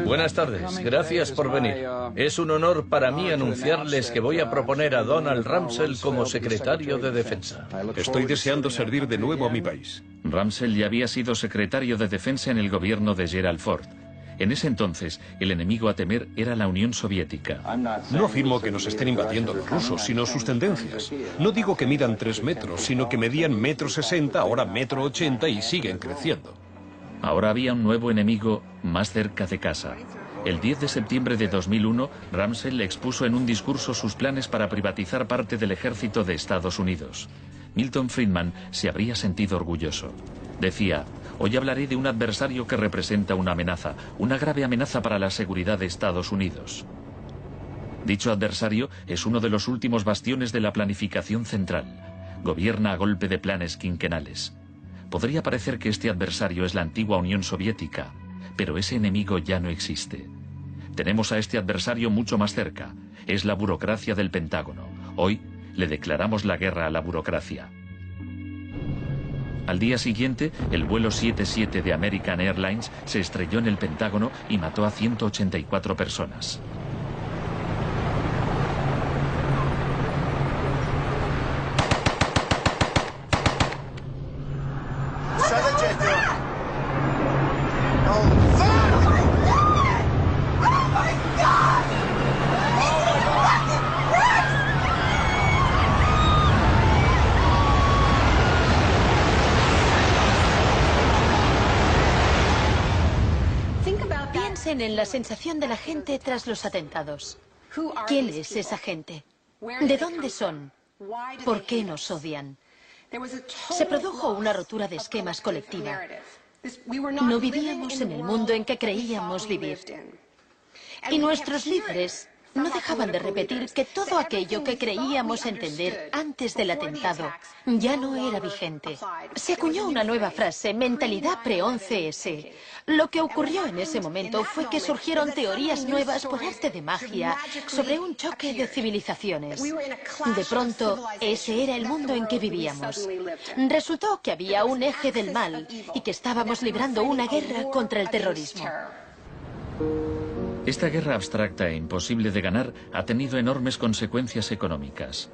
Speaker 4: Buenas tardes, gracias por venir. Es un honor para mí anunciarles que voy a proponer a Donald Rumsfeld como secretario de Defensa.
Speaker 7: Estoy deseando servir de nuevo a mi país.
Speaker 2: Rumsfeld ya había sido secretario de Defensa en el gobierno de Gerald Ford. En ese entonces, el enemigo a temer era la Unión Soviética.
Speaker 7: No afirmo que nos estén invadiendo los rusos, sino sus tendencias. No digo que midan 3 metros, sino que medían 1,60 m, ahora 1,80 m y siguen creciendo.
Speaker 2: Ahora había un nuevo enemigo más cerca de casa. El 10 de septiembre de 2001, Rumsfeld expuso en un discurso sus planes para privatizar parte del ejército de Estados Unidos. Milton Friedman se habría sentido orgulloso. Decía: hoy hablaré de un adversario que representa una amenaza, una grave amenaza para la seguridad de Estados Unidos. Dicho adversario es uno de los últimos bastiones de la planificación central. Gobierna a golpe de planes quinquenales. Podría parecer que este adversario es la antigua Unión Soviética, pero ese enemigo ya no existe. Tenemos a este adversario mucho más cerca. Es la burocracia del Pentágono. Hoy le declaramos la guerra a la burocracia. Al día siguiente, el vuelo 77 de American Airlines se estrelló en el Pentágono y mató a 184 personas.
Speaker 1: Piensen en la sensación de la gente tras los atentados. ¿Quién es esa gente? ¿De dónde son? ¿Por qué nos odian? Se produjo una rotura de esquemas colectiva. No vivíamos en el mundo en que creíamos vivir. Y nuestros líderes no dejaban de repetir que todo aquello que creíamos entender antes del atentado ya no era vigente. Se acuñó una nueva frase, mentalidad pre-11S. Lo que ocurrió en ese momento fue que surgieron teorías nuevas por arte de magia sobre un choque de civilizaciones. De pronto, ese era el mundo en que vivíamos. Resultó que había un eje del mal y que estábamos librando una guerra contra el terrorismo.
Speaker 2: Esta guerra abstracta e imposible de ganar ha tenido enormes consecuencias económicas.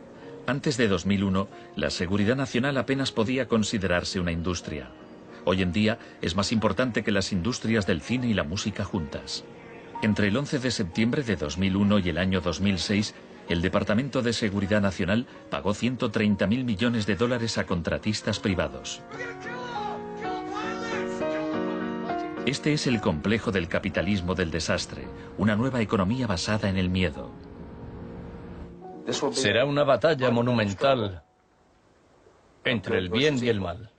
Speaker 2: Antes de 2001, la seguridad nacional apenas podía considerarse una industria. Hoy en día es más importante que las industrias del cine y la música juntas. Entre el 11 de septiembre de 2001 y el año 2006, el Departamento de Seguridad Nacional pagó $130.000 millones a contratistas privados. Este es el complejo del capitalismo del desastre, una nueva economía basada en el miedo.
Speaker 4: Será una batalla monumental entre el bien y el mal.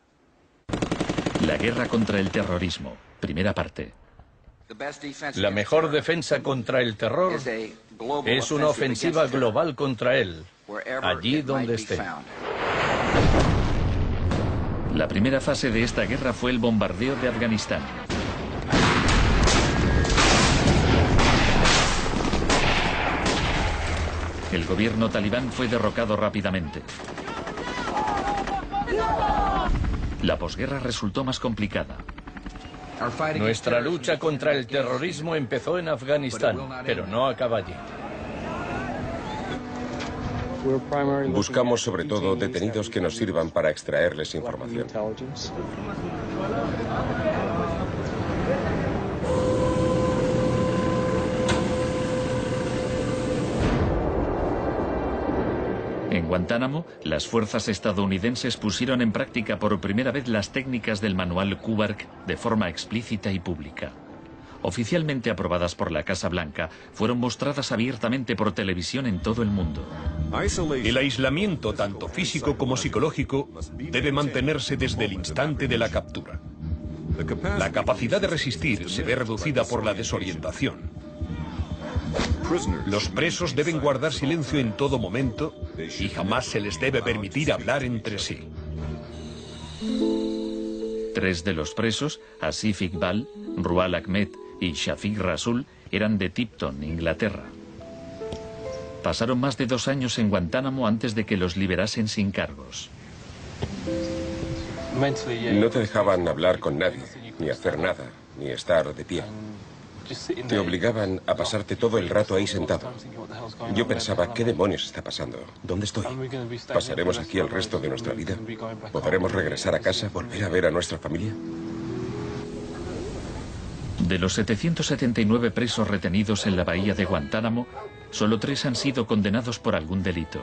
Speaker 2: La guerra contra el terrorismo, primera parte.
Speaker 4: La mejor defensa contra el terror es una ofensiva global contra él, allí donde esté.
Speaker 2: La primera fase de esta guerra fue el bombardeo de Afganistán. El gobierno talibán fue derrocado rápidamente. La posguerra resultó más complicada.
Speaker 4: Nuestra lucha contra el terrorismo empezó en Afganistán, pero no acaba allí.
Speaker 6: Buscamos sobre todo detenidos que nos sirvan para extraerles información.
Speaker 2: En Guantánamo, las fuerzas estadounidenses pusieron en práctica por primera vez las técnicas del manual Kubark de forma explícita y pública. Oficialmente aprobadas por la Casa Blanca, fueron mostradas abiertamente por televisión en todo el mundo.
Speaker 7: El aislamiento, tanto físico como psicológico, debe mantenerse desde el instante de la captura. La capacidad de resistir se ve reducida por la desorientación. Los presos deben guardar silencio en todo momento y jamás se les debe permitir hablar entre sí.
Speaker 2: 3 de los presos, Asif Iqbal, Rual Ahmed y Shafiq Rasul, eran de Tipton, Inglaterra. Pasaron más de 2 años en Guantánamo antes de que los liberasen sin cargos.
Speaker 6: No te dejaban hablar con nadie, ni hacer nada, ni estar de pie. Te obligaban a pasarte todo el rato ahí sentado. Yo pensaba, ¿qué demonios está pasando? ¿Dónde estoy? ¿Pasaremos aquí el resto de nuestra vida? ¿Podremos regresar a casa, volver a ver a nuestra familia?
Speaker 2: De los 779 presos retenidos en la bahía de Guantánamo, solo 3 han sido condenados por algún delito.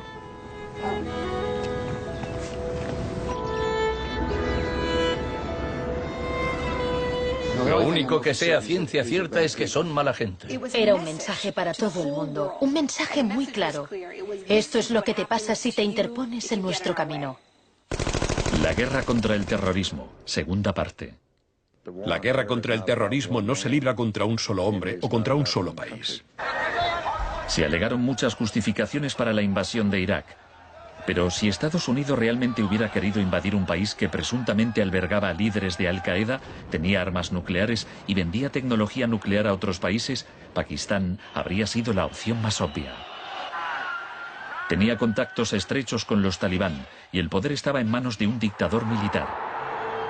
Speaker 4: Lo único que sé a ciencia cierta es que son mala gente.
Speaker 1: Era un mensaje para todo el mundo, un mensaje muy claro. Esto es lo que te pasa si te interpones en nuestro camino.
Speaker 2: La guerra contra el terrorismo, segunda parte.
Speaker 7: La guerra contra el terrorismo no se libra contra un solo hombre o contra un solo país.
Speaker 2: Se alegaron muchas justificaciones para la invasión de Irak. Pero si Estados Unidos realmente hubiera querido invadir un país que presuntamente albergaba a líderes de Al-Qaeda, tenía armas nucleares y vendía tecnología nuclear a otros países, Pakistán habría sido la opción más obvia. Tenía contactos estrechos con los talibán y el poder estaba en manos de un dictador militar.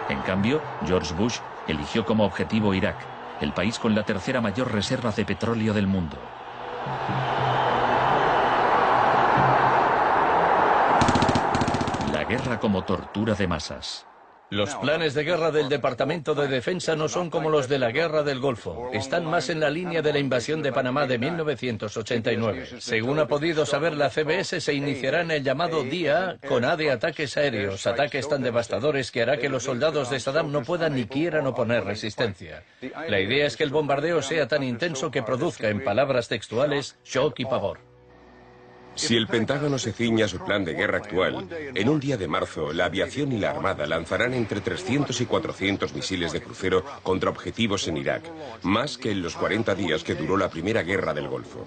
Speaker 2: En cambio, George Bush eligió como objetivo Irak, el país con la 3ª mayor reserva de petróleo del mundo. La guerra como tortura de masas.
Speaker 4: Los planes de guerra del Departamento de Defensa no son como los de la Guerra del Golfo. Están más en la línea de la invasión de Panamá de 1989. Según ha podido saber la CBS, se iniciará en el llamado Día A con A de ataques aéreos, ataques tan devastadores que hará que los soldados de Saddam no puedan ni quieran oponer resistencia. La idea es que el bombardeo sea tan intenso que produzca, en palabras textuales, shock y pavor.
Speaker 6: Si el Pentágono se ciñe a su plan de guerra actual, en un día de marzo, la aviación y la armada lanzarán entre 300 y 400 misiles de crucero contra objetivos en Irak, más que en los 40 días que duró la primera guerra del Golfo.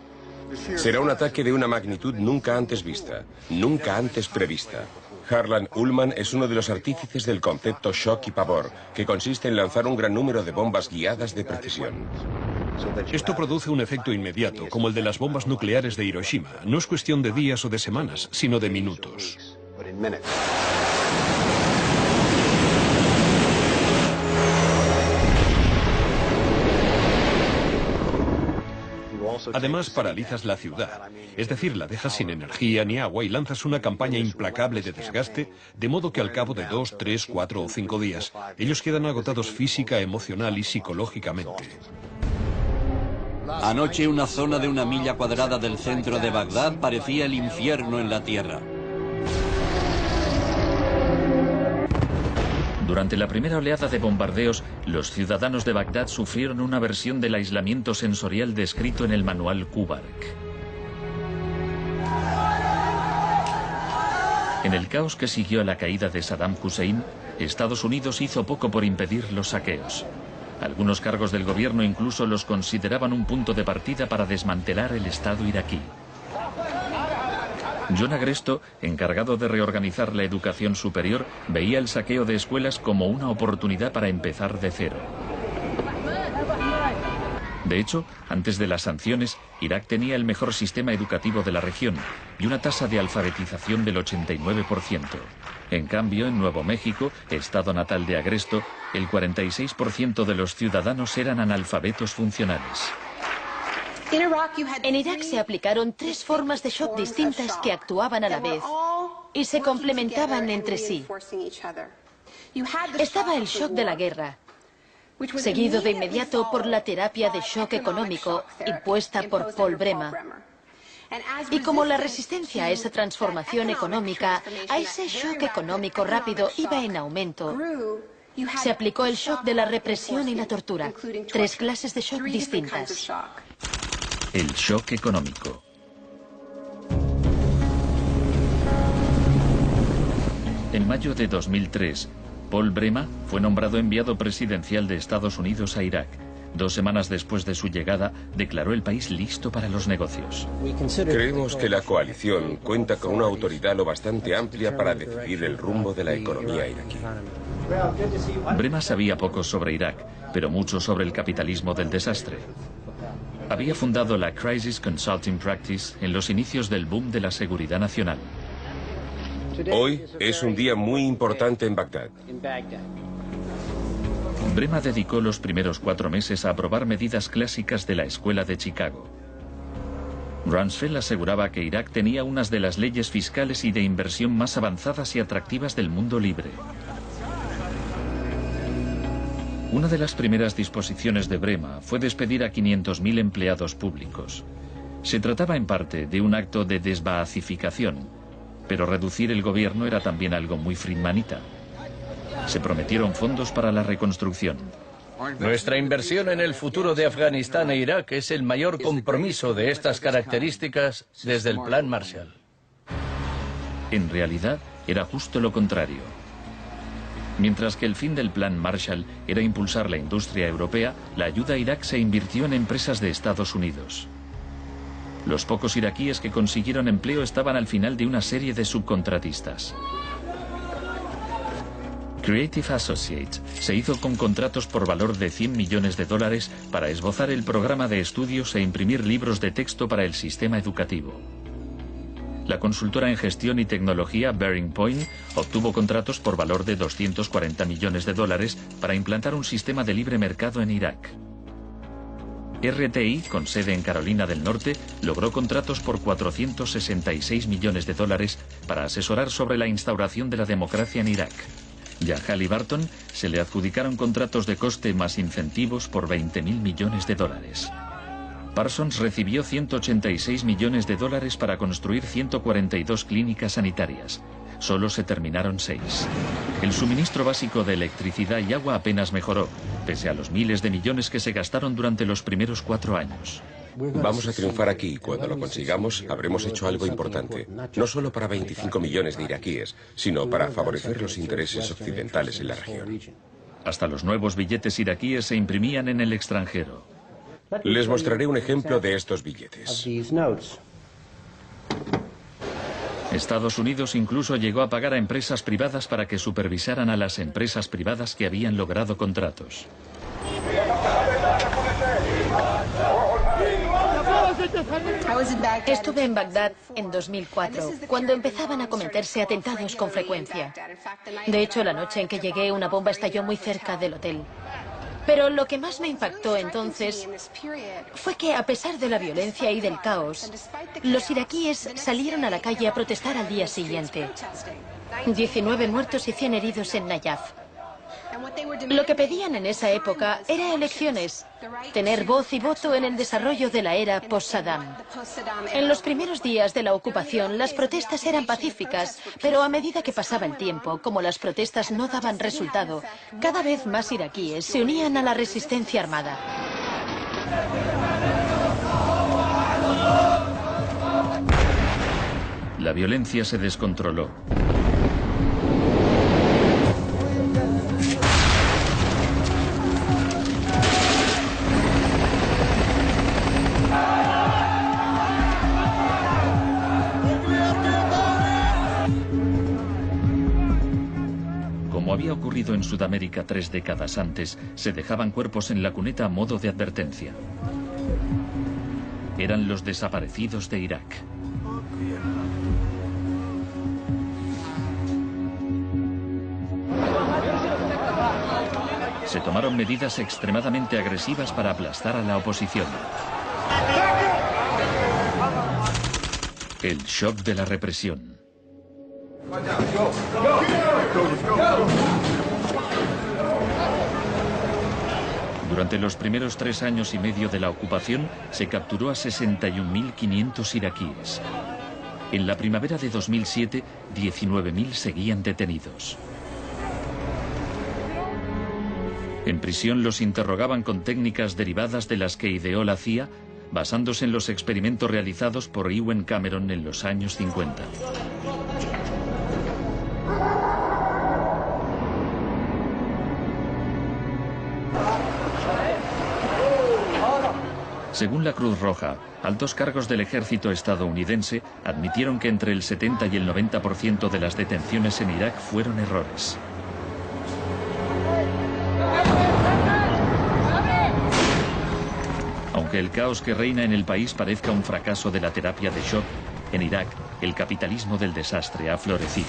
Speaker 6: Será un ataque de una magnitud nunca antes vista, nunca antes prevista. Harlan Ullman es uno de los artífices del concepto shock y pavor, que consiste en lanzar un gran número de bombas guiadas de precisión.
Speaker 7: Esto produce un efecto inmediato, como el de las bombas nucleares de Hiroshima. No es cuestión de días o de semanas, sino de minutos. Además, paralizas la ciudad, es decir, la dejas sin energía ni agua y lanzas una campaña implacable de desgaste, de modo que al cabo de 2, 3, 4 o 5 días, ellos quedan agotados física, emocional y psicológicamente.
Speaker 3: Anoche una zona de 1 milla cuadrada del centro de Bagdad parecía el infierno en la tierra.
Speaker 2: Durante la primera oleada de bombardeos, los ciudadanos de Bagdad sufrieron una versión del aislamiento sensorial descrito en el manual Kubark. En el caos que siguió a la caída de Saddam Hussein, Estados Unidos hizo poco por impedir los saqueos. Algunos cargos del gobierno incluso los consideraban un punto de partida para desmantelar el Estado iraquí. John Agresto, encargado de reorganizar la educación superior, veía el saqueo de escuelas como una oportunidad para empezar de cero. De hecho, antes de las sanciones, Irak tenía el mejor sistema educativo de la región y una tasa de alfabetización del 89%. En cambio, en Nuevo México, estado natal de Agresto, el 46% de los ciudadanos eran analfabetos funcionales.
Speaker 1: En Irak se aplicaron 3 formas de shock distintas que actuaban a la vez y se complementaban entre sí. Estaba el shock de la guerra, seguido de inmediato por la terapia de shock económico impuesta por Paul Bremer. Y como la resistencia a esa transformación económica, a ese shock económico rápido iba en aumento, se aplicó el shock de la represión y la tortura. 3 clases de shock distintas.
Speaker 2: El shock económico. En mayo de 2003, Paul Bremer fue nombrado enviado presidencial de Estados Unidos a Irak. 2 semanas después de su llegada, declaró el país listo para los negocios.
Speaker 6: Creemos que la coalición cuenta con una autoridad lo bastante amplia para decidir el rumbo de la economía iraquí.
Speaker 2: Bremer sabía poco sobre Irak, pero mucho sobre el capitalismo del desastre. Había fundado la Crisis Consulting Practice en los inicios del boom de la seguridad nacional.
Speaker 6: Hoy es un día muy importante en Bagdad.
Speaker 2: Bremer dedicó los primeros 4 meses a aprobar medidas clásicas de la Escuela de Chicago. Rumsfeld aseguraba que Irak tenía unas de las leyes fiscales y de inversión más avanzadas y atractivas del mundo libre. Una de las primeras disposiciones de Bremer fue despedir a 500.000 empleados públicos. Se trataba en parte de un acto de desbaacificación, pero reducir el gobierno era también algo muy friedmanita. Se prometieron fondos para la reconstrucción.
Speaker 4: Nuestra inversión en el futuro de Afganistán e Irak es el mayor compromiso de estas características desde el Plan Marshall.
Speaker 2: En realidad, era justo lo contrario. Mientras que el fin del Plan Marshall era impulsar la industria europea, la ayuda a Irak se invirtió en empresas de Estados Unidos. Los pocos iraquíes que consiguieron empleo estaban al final de una serie de subcontratistas. Creative Associates se hizo con contratos por valor de $100 millones para esbozar el programa de estudios e imprimir libros de texto para el sistema educativo. La consultora en gestión y tecnología Bearing Point obtuvo contratos por valor de $240 millones para implantar un sistema de libre mercado en Irak. RTI, con sede en Carolina del Norte, logró contratos por $466 millones para asesorar sobre la instauración de la democracia en Irak. Y a Halliburton se le adjudicaron contratos de coste más incentivos por $20.000 millones. Parsons recibió $186 millones para construir 142 clínicas sanitarias. Solo se terminaron 6. El suministro básico de electricidad y agua apenas mejoró, pese a los miles de millones que se gastaron durante los primeros 4 años.
Speaker 6: Vamos a triunfar aquí y cuando lo consigamos habremos hecho algo importante, no solo para 25 millones de iraquíes, sino para favorecer los intereses occidentales en la región.
Speaker 2: Hasta los nuevos billetes iraquíes se imprimían en el extranjero.
Speaker 6: Les mostraré un ejemplo de estos billetes.
Speaker 2: Estados Unidos incluso llegó a pagar a empresas privadas para que supervisaran a las empresas privadas que habían logrado contratos.
Speaker 1: Estuve en Bagdad en 2004, cuando empezaban a cometerse atentados con frecuencia. De hecho, la noche en que llegué, una bomba estalló muy cerca del hotel. Pero lo que más me impactó entonces fue que, a pesar de la violencia y del caos, los iraquíes salieron a la calle a protestar al día siguiente. 19 muertos y 100 heridos en Nayaf. Lo que pedían en esa época era elecciones, tener voz y voto en el desarrollo de la era post-Saddam. En los primeros días de la ocupación, las protestas eran pacíficas, pero a medida que pasaba el tiempo, como las protestas no daban resultado, cada vez más iraquíes se unían a la resistencia armada.
Speaker 2: La violencia se descontroló. Como había ocurrido en Sudamérica 3 décadas antes, se dejaban cuerpos en la cuneta a modo de advertencia. Eran los desaparecidos de Irak. Se tomaron medidas extremadamente agresivas para aplastar a la oposición. El shock de la represión. Durante los primeros 3 años y medio de la ocupación, se capturó a 61.500 iraquíes. En la primavera de 2007, 19.000 seguían detenidos. En prisión los interrogaban con técnicas derivadas de las que ideó la CIA, basándose en los experimentos realizados por Ewen Cameron en los años 50. Según la Cruz Roja, altos cargos del ejército estadounidense admitieron que entre el 70 y el 90% de las detenciones en Irak fueron errores. Aunque el caos que reina en el país parezca un fracaso de la terapia de shock, en Irak el capitalismo del desastre ha florecido.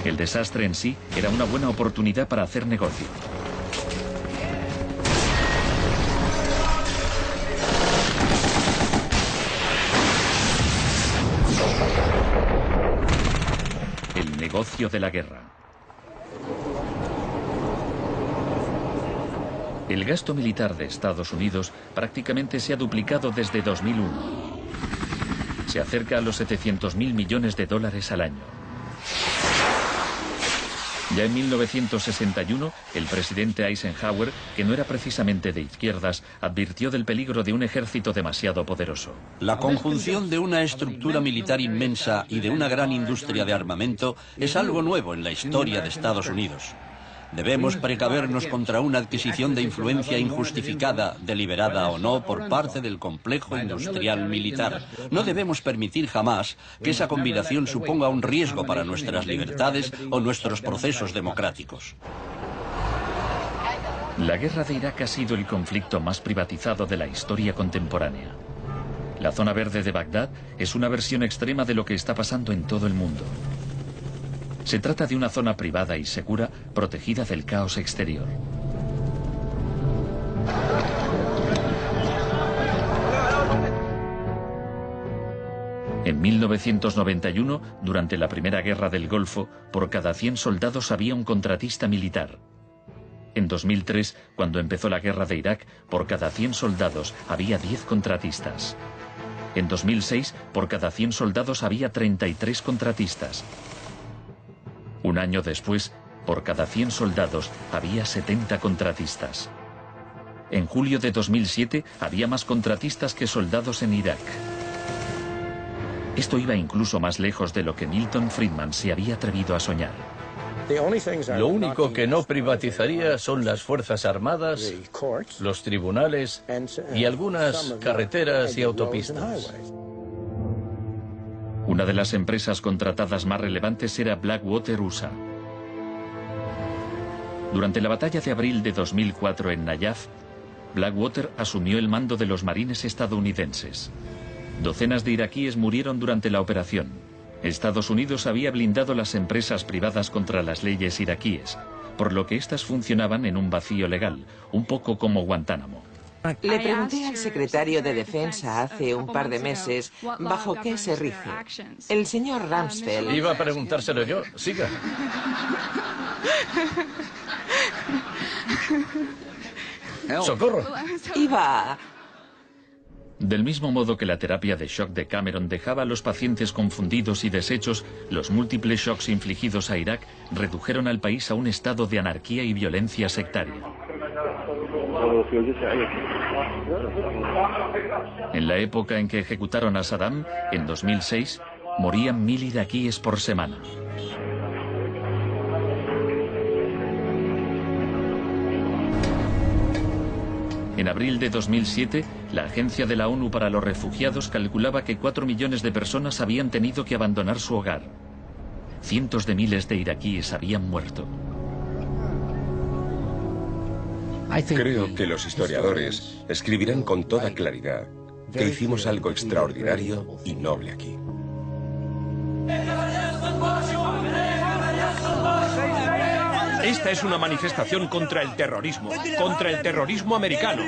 Speaker 2: El desastre en sí era una buena oportunidad para hacer negocio. El negocio de la guerra. El gasto militar de Estados Unidos prácticamente se ha duplicado desde 2001. Se acerca a los 700.000 millones de dólares al año. Ya en 1961, el presidente Eisenhower, que no era precisamente de izquierdas, advirtió del peligro de un ejército demasiado poderoso.
Speaker 3: La conjunción de una estructura militar inmensa y de una gran industria de armamento es algo nuevo en la historia de Estados Unidos. Debemos precavernos contra una adquisición de influencia injustificada, deliberada o no, por parte del complejo industrial militar. No debemos permitir jamás que esa combinación suponga un riesgo para nuestras libertades o nuestros procesos democráticos.
Speaker 2: La guerra de Irak ha sido el conflicto más privatizado de la historia contemporánea. La zona verde de Bagdad es una versión extrema de lo que está pasando en todo el mundo. Se trata de una zona privada y segura, protegida del caos exterior. En 1991, durante la Primera Guerra del Golfo, por cada 100 soldados había un contratista militar. En 2003, cuando empezó la guerra de Irak, por cada 100 soldados había 10 contratistas. En 2006, por cada 100 soldados había 33 contratistas. Un año después, por cada 100 soldados había 70 contratistas. En julio de 2007 había más contratistas que soldados en Irak. Esto iba incluso más lejos de lo que Milton Friedman se había atrevido a soñar.
Speaker 4: Lo único que no privatizaría son las Fuerzas Armadas, los tribunales y algunas carreteras y autopistas.
Speaker 2: Una de las empresas contratadas más relevantes era Blackwater USA. Durante la batalla de abril de 2004 en Nayaf, Blackwater asumió el mando de los marines estadounidenses. Docenas de iraquíes murieron durante la operación. Estados Unidos había blindado las empresas privadas contra las leyes iraquíes, por lo que éstas funcionaban en un vacío legal, un poco como Guantánamo.
Speaker 5: Le pregunté al secretario de Defensa hace un par de meses bajo qué se rige. El señor Rumsfeld...
Speaker 4: Iba a preguntárselo yo. Siga. ¡Socorro!
Speaker 5: Iba...
Speaker 2: Del mismo modo que la terapia de shock de Cameron dejaba a los pacientes confundidos y deshechos, los múltiples shocks infligidos a Irak redujeron al país a un estado de anarquía y violencia sectaria. En la época en que ejecutaron a Saddam, en 2006, morían 1000 iraquíes por semana. En abril de 2007, la Agencia de la ONU para los Refugiados calculaba que 4 millones de personas habían tenido que abandonar su hogar. Cientos de miles de iraquíes habían muerto.
Speaker 6: Creo que los historiadores escribirán con toda claridad que hicimos algo extraordinario y noble aquí.
Speaker 7: Esta es una manifestación contra el terrorismo americano.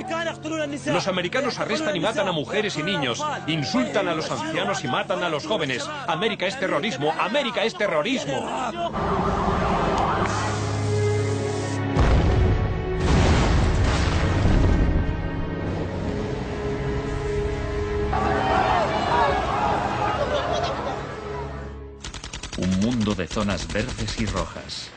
Speaker 7: Los americanos arrestan y matan a mujeres y niños, insultan a los ancianos y matan a los jóvenes. América es terrorismo, América es terrorismo.
Speaker 2: Un mundo de zonas verdes y rojas.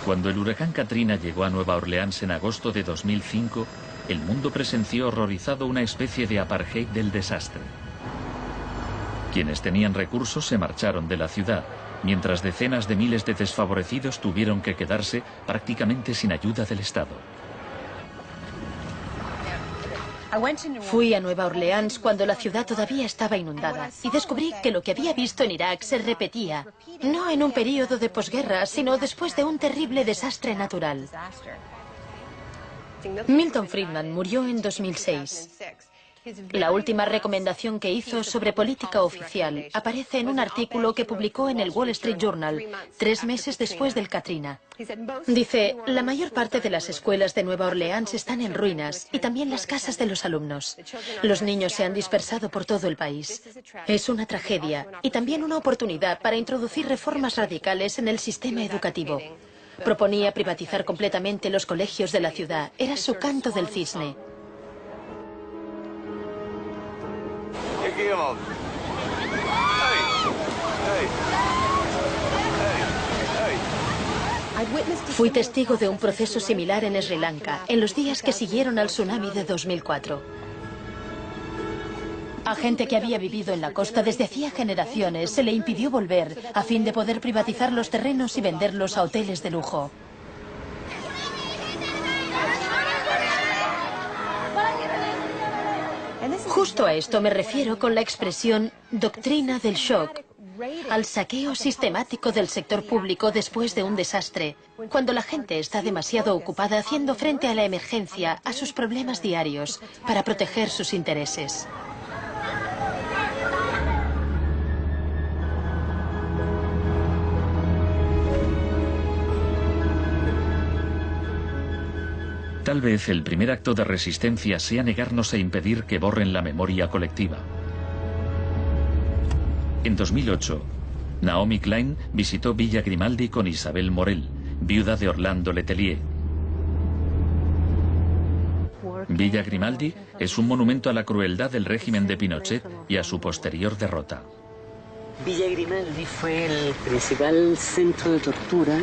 Speaker 2: Cuando el huracán Katrina llegó a Nueva Orleans en agosto de 2005, el mundo presenció horrorizado una especie de apartheid del desastre. Quienes tenían recursos se marcharon de la ciudad, mientras decenas de miles de desfavorecidos tuvieron que quedarse prácticamente sin ayuda del Estado.
Speaker 1: Fui a Nueva Orleans cuando la ciudad todavía estaba inundada y descubrí que lo que había visto en Irak se repetía, no en un periodo de posguerra, sino después de un terrible desastre natural. Milton Friedman murió en 2006. La última recomendación que hizo sobre política oficial aparece en un artículo que publicó en el Wall Street Journal 3 meses después del Katrina. Dice, la mayor parte de las escuelas de Nueva Orleans están en ruinas y también las casas de los alumnos. Los niños se han dispersado por todo el país. Es una tragedia y también una oportunidad para introducir reformas radicales en el sistema educativo. Proponía privatizar completamente los colegios de la ciudad. Era su canto del cisne. Fui testigo de un proceso similar en Sri Lanka, en los días que siguieron al tsunami de 2004. A gente que había vivido en la costa desde hacía generaciones se le impidió volver a fin de poder privatizar los terrenos y venderlos a hoteles de lujo. Justo a esto me refiero con la expresión doctrina del shock, al saqueo sistemático del sector público después de un desastre, cuando la gente está demasiado ocupada haciendo frente a la emergencia, a sus problemas diarios, para proteger sus intereses.
Speaker 2: Tal vez el primer acto de resistencia sea negarnos a impedir que borren la memoria colectiva. En 2008, Naomi Klein visitó Villa Grimaldi con Isabel Morel, viuda de Orlando Letelier. Villa Grimaldi es un monumento a la crueldad del régimen de Pinochet y a su posterior derrota.
Speaker 16: Villa Grimaldi fue el principal centro de tortura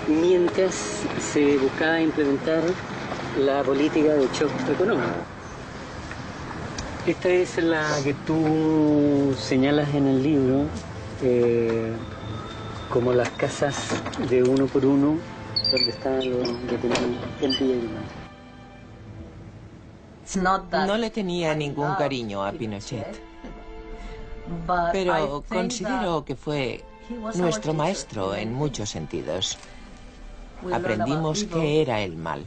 Speaker 16: mientras se buscaba implementar la política de shock económico. Esta es la que tú señalas en el libro como las casas de uno por uno donde estaban los detenidos en Villa Grimaldi.
Speaker 5: No le tenía ningún cariño a Pinochet, pero considero que fue nuestro maestro en muchos sentidos. Aprendimos qué era el mal.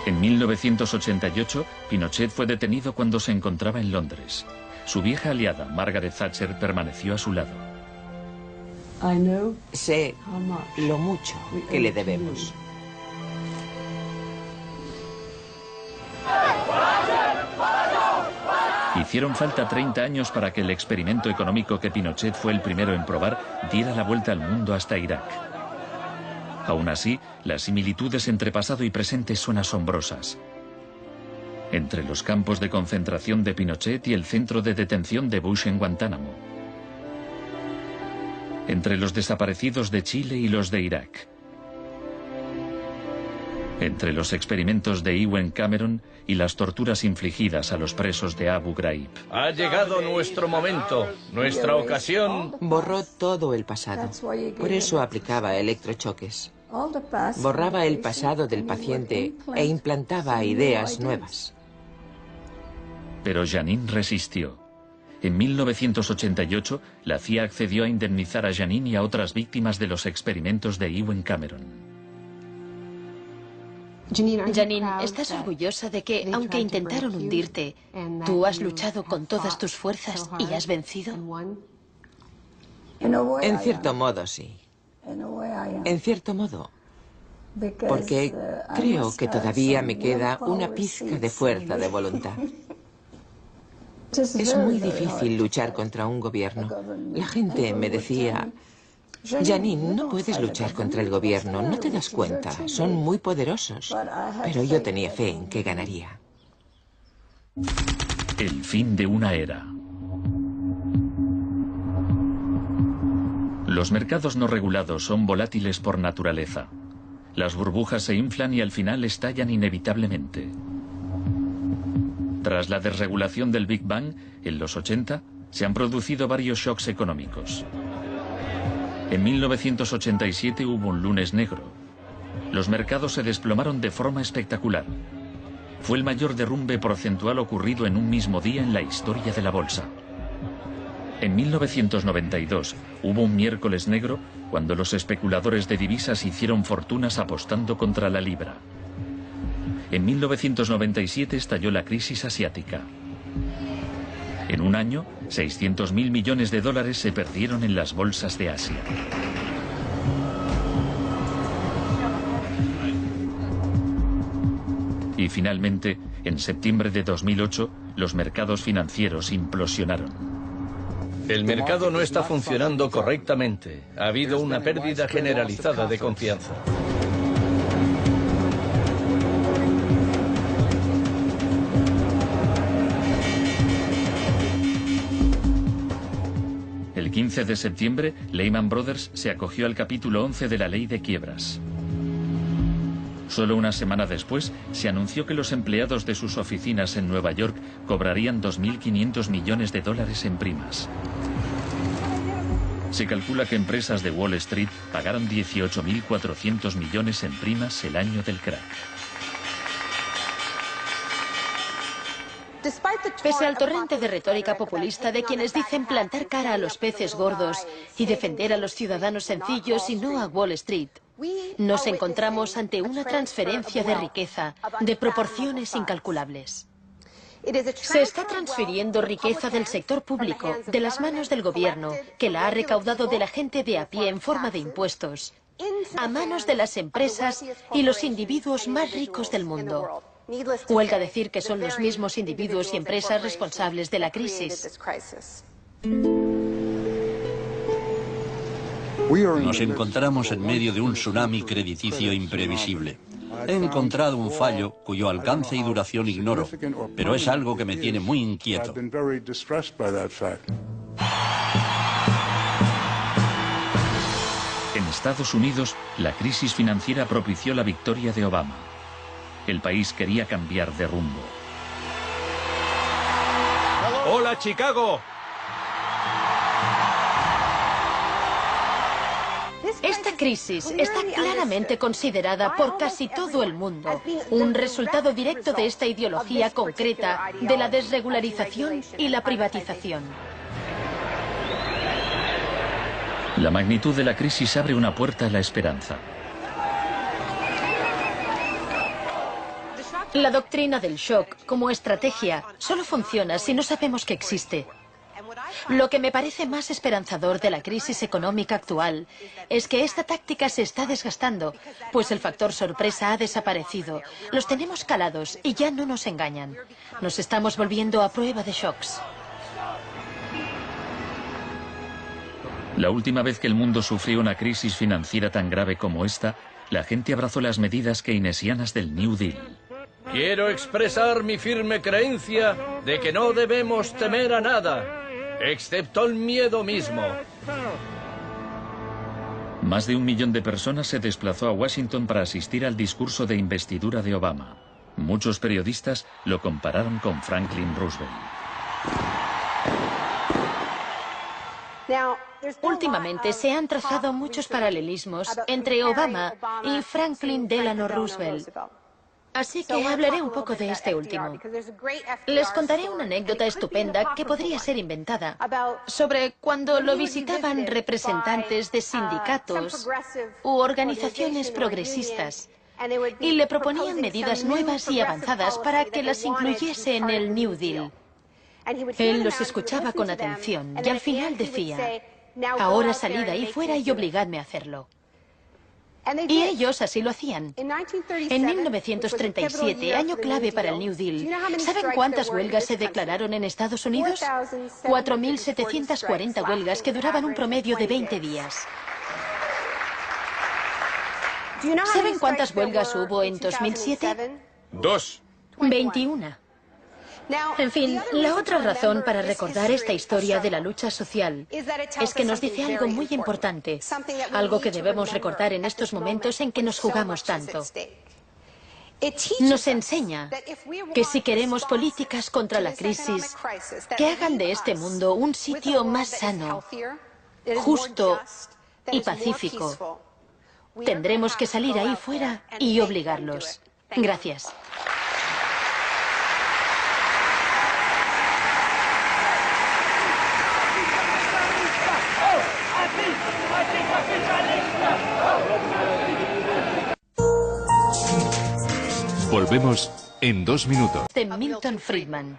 Speaker 2: En 1988, Pinochet fue detenido cuando se encontraba en Londres. Su vieja aliada, Margaret Thatcher, permaneció a su lado.
Speaker 5: Sé lo mucho que le debemos.
Speaker 2: Hicieron falta 30 años para que el experimento económico que Pinochet fue el primero en probar diera la vuelta al mundo hasta Irak. Aún así, las similitudes entre pasado y presente son asombrosas. Entre los campos de concentración de Pinochet y el centro de detención de Bush en Guantánamo. Entre los desaparecidos de Chile y los de Irak. Entre los experimentos de Ewen Cameron y las torturas infligidas a los presos de Abu Ghraib.
Speaker 4: Ha llegado nuestro momento, nuestra ocasión.
Speaker 5: Borró todo el pasado. Por eso aplicaba electrochoques. Borraba el pasado del paciente e implantaba ideas nuevas.
Speaker 2: Pero Janine resistió. En 1988, la CIA accedió a indemnizar a Janine y a otras víctimas de los experimentos de Ewen Cameron.
Speaker 1: Janine, ¿estás orgullosa de que, aunque intentaron hundirte, tú has luchado con todas tus fuerzas y has vencido?
Speaker 5: En cierto modo, sí. En cierto modo. Porque creo que todavía me queda una pizca de fuerza de voluntad. Es muy difícil luchar contra un gobierno. La gente me decía: Janine, no puedes luchar contra el gobierno, no te das cuenta, son muy poderosos. Pero yo tenía fe en que ganaría.
Speaker 2: El fin de una era. Los mercados no regulados son volátiles por naturaleza. Las burbujas se inflan y al final estallan inevitablemente. Tras la desregulación del Big Bang, en los 80, se han producido varios shocks económicos. En 1987 hubo un lunes negro. Los mercados se desplomaron de forma espectacular. Fue el mayor derrumbe porcentual ocurrido en un mismo día en la historia de la bolsa. En 1992 hubo un miércoles negro cuando los especuladores de divisas hicieron fortunas apostando contra la libra. En 1997 estalló la crisis asiática. En un año, 600.000 millones de dólares se perdieron en las bolsas de Asia. Y finalmente, en septiembre de 2008, los mercados financieros implosionaron.
Speaker 4: El mercado no está funcionando correctamente. Ha habido una pérdida generalizada de confianza.
Speaker 2: El 15 de septiembre, Lehman Brothers se acogió al capítulo 11 de la ley de quiebras. Solo una semana después, se anunció que los empleados de sus oficinas en Nueva York cobrarían 2.500 millones de dólares en primas. Se calcula que empresas de Wall Street pagaron 18.400 millones en primas el año del crack.
Speaker 1: Pese al torrente de retórica populista de quienes dicen plantar cara a los peces gordos y defender a los ciudadanos sencillos y no a Wall Street, nos encontramos ante una transferencia de riqueza de proporciones incalculables. Se está transfiriendo riqueza del sector público, de las manos del gobierno, que la ha recaudado de la gente de a pie en forma de impuestos, a manos de las empresas y los individuos más ricos del mundo. Huelga decir que son los mismos individuos y empresas responsables de la crisis.
Speaker 3: Nos encontramos en medio de un tsunami crediticio imprevisible. He encontrado un fallo cuyo alcance y duración ignoro, pero es algo que me tiene muy inquieto.
Speaker 2: En Estados Unidos, la crisis financiera propició la victoria de Obama. El país quería cambiar de rumbo.
Speaker 17: ¡Hola, Chicago!
Speaker 1: Esta crisis está claramente considerada por casi todo el mundo un resultado directo de esta ideología concreta de la desregularización y la privatización.
Speaker 2: La magnitud de la crisis abre una puerta a la esperanza.
Speaker 1: La doctrina del shock como estrategia solo funciona si no sabemos que existe. Lo que me parece más esperanzador de la crisis económica actual es que esta táctica se está desgastando, pues el factor sorpresa ha desaparecido. Los tenemos calados y ya no nos engañan. Nos estamos volviendo a prueba de shocks.
Speaker 2: La última vez que el mundo sufrió una crisis financiera tan grave como esta, la gente abrazó las medidas keynesianas del New Deal.
Speaker 4: Quiero expresar mi firme creencia de que no debemos temer a nada, excepto el miedo mismo.
Speaker 2: Más de 1 millón de personas se desplazó a Washington para asistir al discurso de investidura de Obama. Muchos periodistas lo compararon con Franklin Roosevelt.
Speaker 1: Últimamente se han trazado muchos paralelismos entre Obama y Franklin Delano Roosevelt. Así que hablaré un poco de este último. Les contaré una anécdota estupenda que podría ser inventada sobre cuando lo visitaban representantes de sindicatos u organizaciones progresistas y le proponían medidas nuevas y avanzadas para que las incluyese en el New Deal. Él los escuchaba con atención y al final decía: ahora salid ahí fuera y obligadme a hacerlo. Y ellos así lo hacían. En 1937, año clave para el New Deal, ¿saben cuántas huelgas se declararon en Estados Unidos? 4.740 huelgas que duraban un promedio de 20 días. ¿Saben cuántas huelgas hubo en 2007?
Speaker 4: 2.
Speaker 1: 21. En fin, la otra razón para recordar esta historia de la lucha social es que nos dice algo muy importante, algo que debemos recordar en estos momentos en que nos jugamos tanto. Nos enseña que si queremos políticas contra la crisis que hagan de este mundo un sitio más sano, justo y pacífico, tendremos que salir ahí fuera y obligarlos. Gracias.
Speaker 18: Volvemos en 2 minutos.
Speaker 1: De Milton Friedman.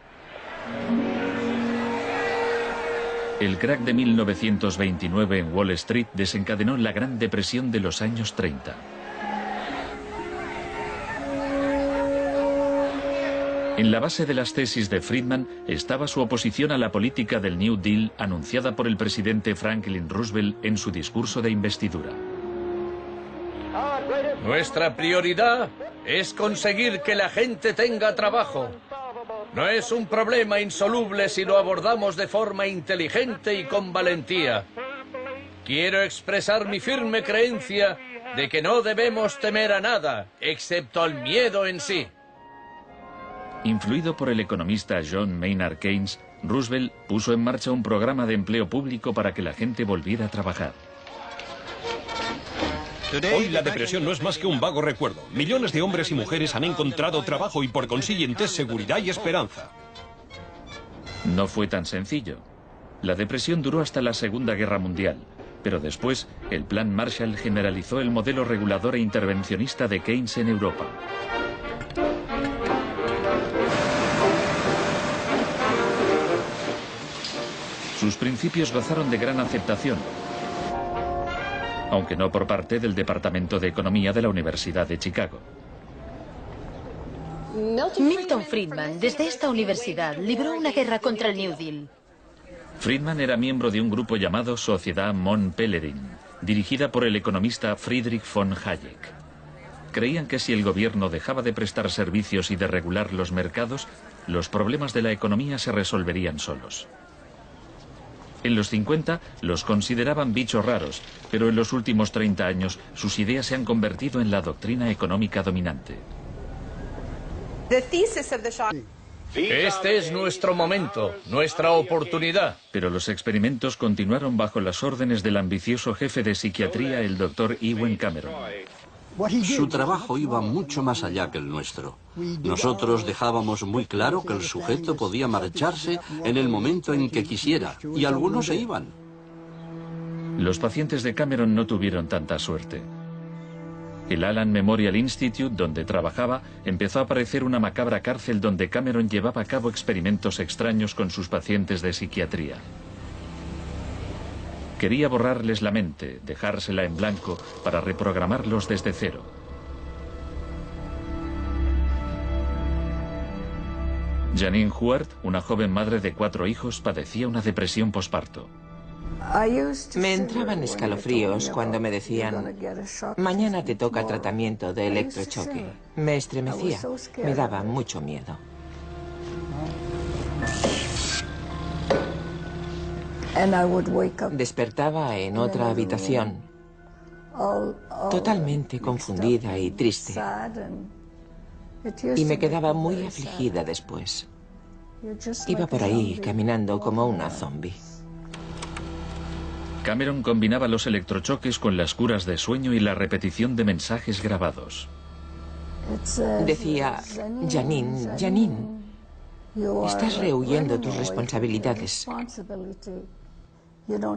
Speaker 2: El crack de 1929 en Wall Street desencadenó la Gran Depresión de los años 30. En la base de las tesis de Friedman estaba su oposición a la política del New Deal anunciada por el presidente Franklin Roosevelt en su discurso de investidura.
Speaker 4: Nuestra prioridad es conseguir que la gente tenga trabajo. No es un problema insoluble si lo abordamos de forma inteligente y con valentía. Quiero expresar mi firme creencia de que no debemos temer a nada, excepto al miedo en sí.
Speaker 2: Influido por el economista John Maynard Keynes, Roosevelt puso en marcha un programa de empleo público para que la gente volviera a trabajar.
Speaker 7: Hoy la depresión no es más que un vago recuerdo. Millones de hombres y mujeres han encontrado trabajo y por consiguiente seguridad y esperanza.
Speaker 2: No fue tan sencillo. La depresión duró hasta la Segunda Guerra Mundial, pero después el Plan Marshall generalizó el modelo regulador e intervencionista de Keynes en Europa. Sus principios gozaron de gran aceptación, aunque no por parte del Departamento de Economía de la Universidad de Chicago.
Speaker 1: Milton Friedman, desde esta universidad, libró una guerra contra el New Deal.
Speaker 2: Friedman era miembro de un grupo llamado Sociedad Mont Pelerin, dirigida por el economista Friedrich von Hayek. Creían que si el gobierno dejaba de prestar servicios y de regular los mercados, los problemas de la economía se resolverían solos. En los 50 los consideraban bichos raros, pero en los últimos 30 años sus ideas se han convertido en la doctrina económica dominante.
Speaker 4: Este es nuestro momento, nuestra oportunidad.
Speaker 2: Pero los experimentos continuaron bajo las órdenes del ambicioso jefe de psiquiatría, el Dr. Ewen Cameron.
Speaker 3: Su trabajo iba mucho más allá que el nuestro. Nosotros dejábamos muy claro que el sujeto podía marcharse en el momento en que quisiera, y algunos se iban.
Speaker 2: Los pacientes de Cameron no tuvieron tanta suerte. El Allen Memorial Institute, donde trabajaba, empezó a parecer una macabra cárcel donde Cameron llevaba a cabo experimentos extraños con sus pacientes de psiquiatría. Quería borrarles la mente, dejársela en blanco para reprogramarlos desde cero. Janine Huart, una joven madre de 4 hijos, padecía una depresión posparto.
Speaker 5: Me entraban escalofríos cuando me decían, mañana te toca tratamiento de electrochoque. Me estremecía, me daba mucho miedo. Despertaba en otra habitación, totalmente confundida y triste. Y me quedaba muy afligida después. Iba por ahí caminando como una zombie.
Speaker 2: Cameron combinaba los electrochoques con las curas de sueño y la repetición de mensajes grabados.
Speaker 5: Decía, Janine, Janine, estás rehuyendo tus responsabilidades.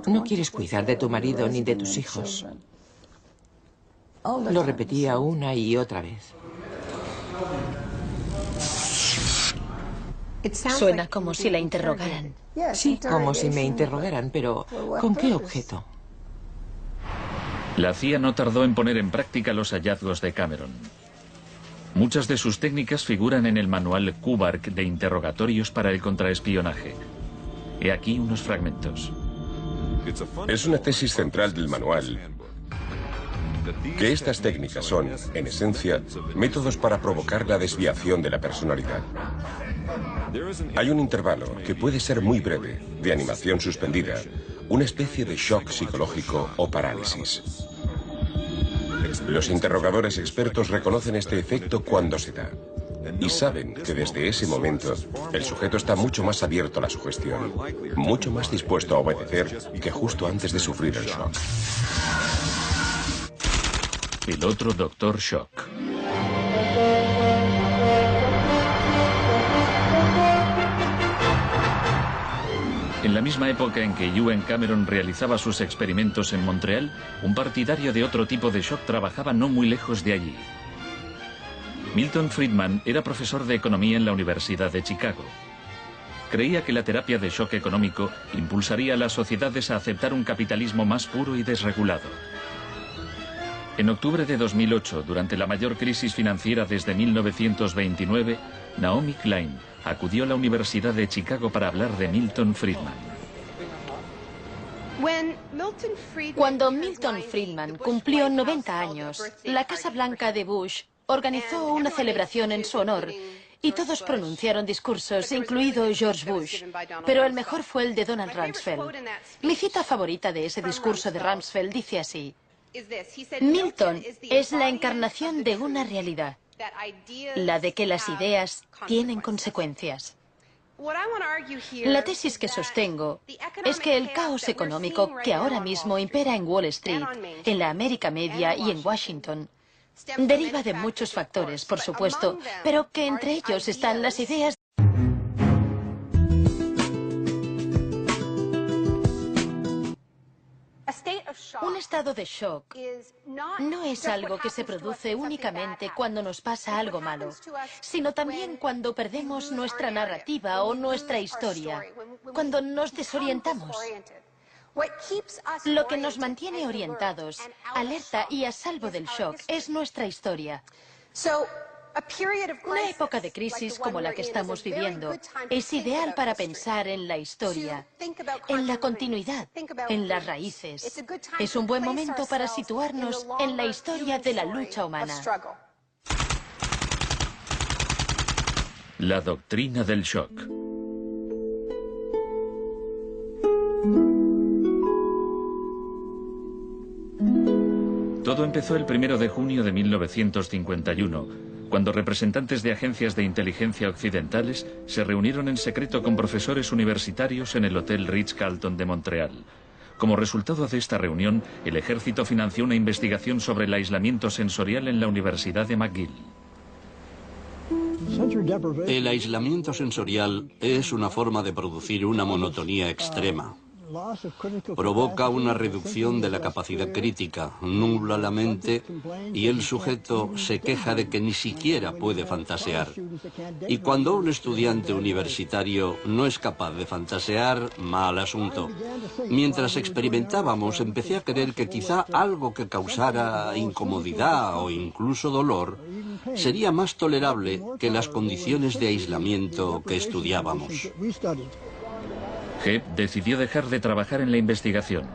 Speaker 5: No quieres cuidar de tu marido ni de tus hijos. Lo repetía una y otra vez.
Speaker 1: Suena como si la interrogaran.
Speaker 5: Sí, como si me interrogaran, pero ¿con qué objeto?
Speaker 2: La CIA no tardó en poner en práctica los hallazgos de Cameron. Muchas de sus técnicas figuran en el manual Kubark de interrogatorios para el contraespionaje. He aquí unos fragmentos.
Speaker 6: Es una tesis central del manual que estas técnicas son, en esencia, métodos para provocar la desviación de la personalidad. Hay un intervalo, que puede ser muy breve, de animación suspendida, una especie de shock psicológico o parálisis. Los interrogadores expertos reconocen este efecto cuando se da, y saben que desde ese momento el sujeto está mucho más abierto a la sugestión, mucho más dispuesto a obedecer que justo antes de sufrir el shock.
Speaker 2: El otro Dr. Shock. En la misma época en que Ewen Cameron realizaba sus experimentos en Montreal, un partidario de otro tipo de shock trabajaba no muy lejos de allí. Milton Friedman era profesor de economía en la Universidad de Chicago. Creía que la terapia de shock económico impulsaría a las sociedades a aceptar un capitalismo más puro y desregulado. En octubre de 2008, durante la mayor crisis financiera desde 1929, Naomi Klein acudió a la Universidad de Chicago para hablar de Milton Friedman.
Speaker 1: Cuando Milton Friedman cumplió 90 años, la Casa Blanca de Bush organizó una celebración en su honor y todos pronunciaron discursos, incluido George Bush, pero el mejor fue el de Donald Rumsfeld. Mi cita favorita de ese discurso de Rumsfeld dice así: Milton es la encarnación de una realidad, la de que las ideas tienen consecuencias. La tesis que sostengo es que el caos económico que ahora mismo impera en Wall Street, en la América Media y en Washington, deriva de muchos factores, por supuesto, pero que entre ellos están las ideas. Un estado de shock no es algo que se produce únicamente cuando nos pasa algo malo, sino también cuando perdemos nuestra narrativa o nuestra historia, cuando nos desorientamos. Lo que nos mantiene orientados, alerta y a salvo del shock es nuestra historia. Una época de crisis como la que estamos viviendo es ideal para pensar en la historia, en la continuidad, en las raíces. Es un buen momento para situarnos en la historia de la lucha humana.
Speaker 2: La doctrina del shock. Todo empezó el 1 de junio de 1951, cuando representantes de agencias de inteligencia occidentales se reunieron en secreto con profesores universitarios en el Hotel Ritz-Carlton de Montreal. Como resultado de esta reunión, el ejército financió una investigación sobre el aislamiento sensorial en la Universidad de McGill.
Speaker 3: El aislamiento sensorial es una forma de producir una monotonía extrema. Provoca una reducción de la capacidad crítica, nubla la mente y el sujeto se queja de que ni siquiera puede fantasear. Y cuando un estudiante universitario no es capaz de fantasear, mal asunto. Mientras experimentábamos, empecé a creer que quizá algo que causara incomodidad o incluso dolor sería más tolerable que las condiciones de aislamiento que estudiábamos.
Speaker 2: Hebb decidió dejar de trabajar en la investigación.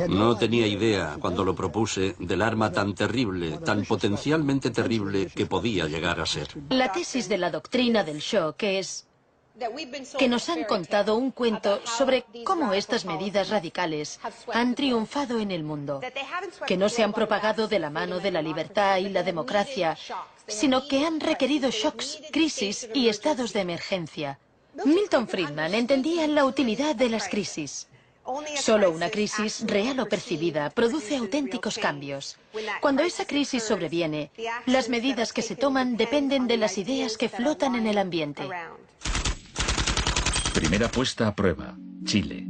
Speaker 3: No tenía idea, cuando lo propuse, del arma tan terrible, tan potencialmente terrible que podía llegar a ser.
Speaker 1: La tesis de la doctrina del shock es que nos han contado un cuento sobre cómo estas medidas radicales han triunfado en el mundo, que no se han propagado de la mano de la libertad y la democracia, sino que han requerido shocks, crisis y estados de emergencia. Milton Friedman entendía la utilidad de las crisis. Solo una crisis, real o percibida, produce auténticos cambios. Cuando esa crisis sobreviene, las medidas que se toman dependen de las ideas que flotan en el ambiente.
Speaker 2: Primera puesta a prueba, Chile.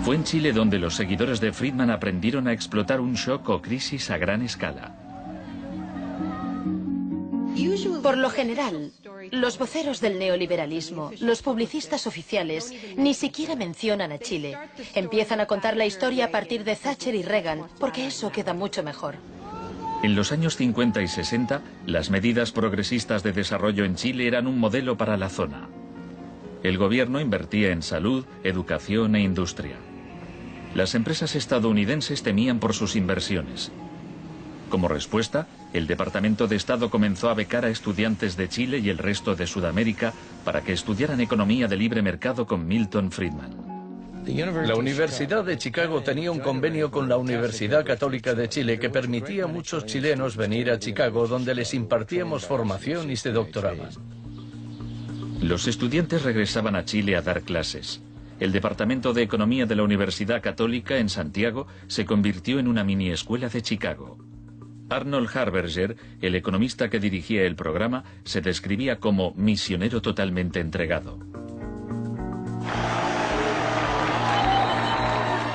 Speaker 2: Fue en Chile donde los seguidores de Friedman aprendieron a explotar un shock o crisis a gran escala.
Speaker 1: Por lo general, los voceros del neoliberalismo, los publicistas oficiales, ni siquiera mencionan a Chile. Empiezan a contar la historia a partir de Thatcher y Reagan, porque eso queda mucho mejor.
Speaker 2: En los años 50 y 60, las medidas progresistas de desarrollo en Chile eran un modelo para la zona. El gobierno invertía en salud, educación e industria. Las empresas estadounidenses temían por sus inversiones. Como respuesta, el Departamento de Estado comenzó a becar a estudiantes de Chile y el resto de Sudamérica para que estudiaran economía de libre mercado con Milton Friedman.
Speaker 4: La Universidad de Chicago tenía un convenio con la Universidad Católica de Chile que permitía a muchos chilenos venir a Chicago, donde les impartíamos formación y se doctoraban.
Speaker 2: Los estudiantes regresaban a Chile a dar clases. El Departamento de Economía de la Universidad Católica en Santiago se convirtió en una mini escuela de Chicago. Arnold Harberger, el economista que dirigía el programa, se describía como misionero totalmente entregado.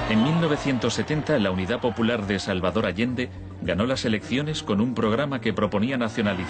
Speaker 2: En 1970, la Unidad Popular de Salvador Allende ganó las elecciones con un programa que proponía nacionalizar